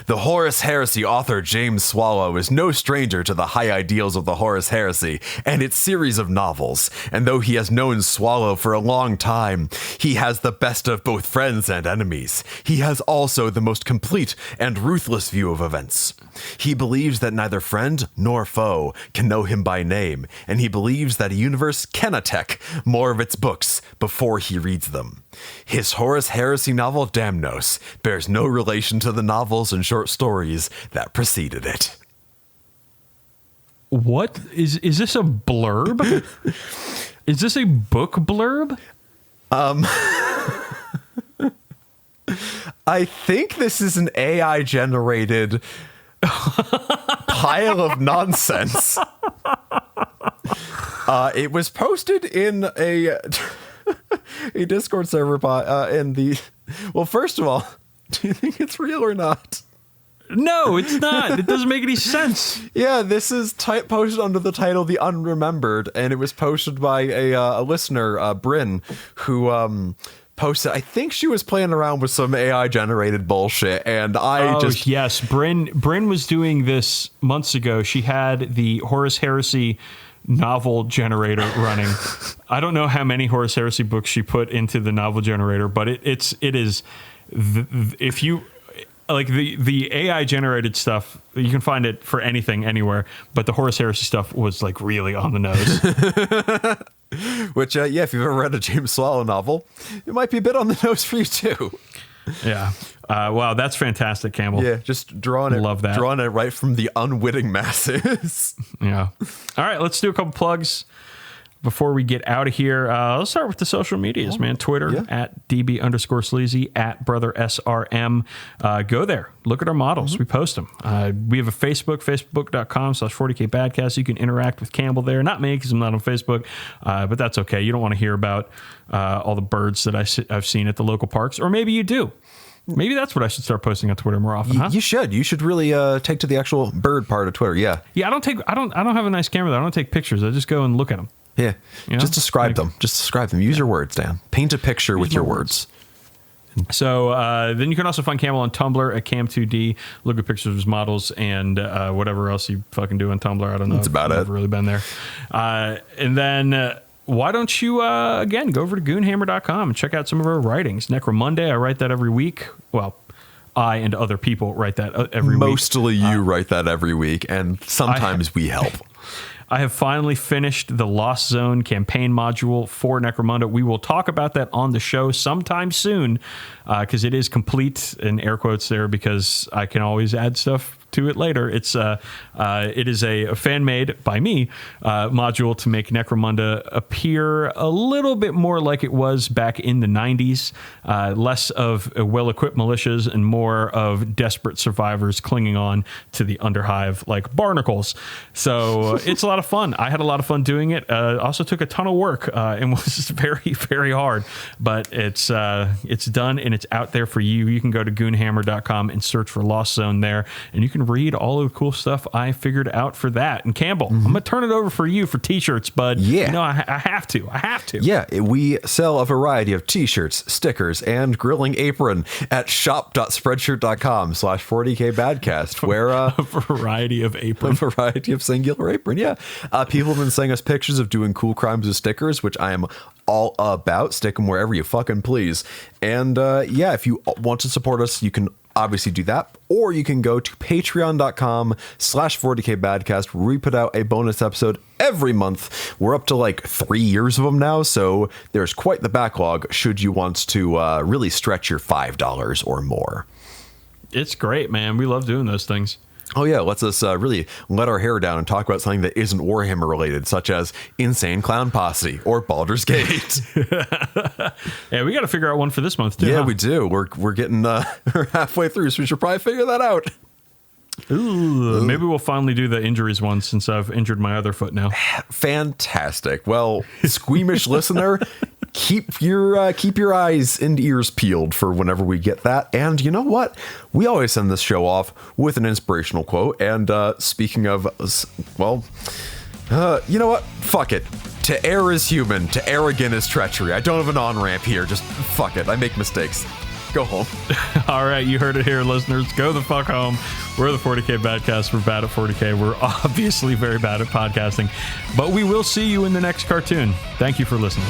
The Horus Heresy author James Swallow is no stranger to the high ideals of the Horus Heresy and its series of novels, and though he has known Swallow for a long time, he has the best of both friends and enemies. He has also the most complete and ruthless view of events. He believes that neither friend nor foe can know him by name, and he believes that a universe can attack more of its books before he reads them. His Horus Heresy novel Damnos bears no relation to the novels and short stories that preceded it. What is this a blurb? Is this a book blurb? I think this is an AI generated pile of nonsense. It was posted in a Discord server well, first of all, do you think it's real or not? No, it's not. It doesn't make any sense. Yeah, this is posted under the title The Unremembered, and it was posted by a listener, Bryn, who posted, I think she was playing around with some AI generated bullshit, and yes, Bryn was doing this months ago. She had the Horus Heresy novel generator running. I don't know how many Horus Heresy books she put into the novel generator, but it is if you like the AI generated stuff, you can find it for anything anywhere, but the Horus Heresy stuff was like really on the nose. Which if you've ever read a James Swallow novel, it might be a bit on the nose for you too. Yeah. Wow, that's fantastic, Campbell. Yeah, just drawing it right from the unwitting masses. Yeah. All right, let's do a couple plugs before we get out of here. Let's start with the social medias, man. Twitter at DB_sleazy, at Brother SRM. Go there. Look at our models. We post them. We have a Facebook, facebook.com/40k Badcast. You can interact with Campbell there. Not me, because I'm not on Facebook, but that's okay. You don't want to hear about all the birds that I've seen at the local parks, or maybe you do. Maybe that's what I should start posting on Twitter more often. You should. You should really take to the actual bird part of Twitter. Yeah. Yeah. I don't have a nice camera though. I don't take pictures. I just go and look at them. Yeah. Just describe them. Just describe them. Use your words, Dan. Paint a picture with your words. So then you can also find Campbell on Tumblr at Cam2D. Look at pictures of his models and whatever else you fucking do on Tumblr. I don't know. That's about it. I've never really been there. And then why don't you, again, go over to goonhammer.com and check out some of our writings. Necromonday, I write that every week. Well, I and other people write that every week. Mostly you write that every week, and sometimes we help. I have finally finished the Lost Zone campaign module for Necromunda. We will talk about that on the show sometime soon, because it is complete, in air quotes there, because I can always add stuff to it later. It is a fan made by me module to make Necromunda appear a little bit more like it was back in the 90s, less of well-equipped militias and more of desperate survivors clinging on to the Underhive like barnacles. So it's a lot of fun. I had a lot of fun doing it. Also took a ton of work and was very, very hard, but it's done and it's out there for you. You can go to goonhammer.com and search for Lost Zone there, and you can read all of the cool stuff I figured out for that. And Campbell, I'm gonna turn it over for you for t-shirts, bud. Yeah, you know, I have to. Yeah, we sell a variety of t-shirts, stickers, and grilling apron at shop.spreadshirt.com/40k Badcast, where a variety of apron, a variety of singular apron. Yeah, people have been sending us pictures of doing cool crimes with stickers, which I am all about. Stick them wherever you fucking please. And yeah, if you want to support us, you can obviously do that, or you can go to patreon.com/40k Badcast, where we put out a bonus episode every month. We're up to like 3 years of them now, so there's quite the backlog should you want to really stretch your $5 or more. It's great, man. We love doing those things. Oh yeah, lets us really let our hair down and talk about something that isn't Warhammer related, such as Insane Clown Posse or Baldur's Gate. Yeah, we got to figure out one for this month too. Yeah, we do. We're getting we're halfway through, so we should probably figure that out. Ooh, maybe we'll finally do the injuries one, since I've injured my other foot now. Fantastic. Well, squeamish listener, keep your eyes and ears peeled for whenever we get that. And you know what? We always send this show off with an inspirational quote. And speaking of, well, you know what? Fuck it. To err is human. To err again is treachery. I don't have an on-ramp here. Just fuck it. I make mistakes. Go home. All right, you heard it here, listeners. Go the fuck home. We're the 40k Badcast. We're bad at 40k. We're obviously very bad at podcasting, but we will see you in the next cartoon. Thank you for listening.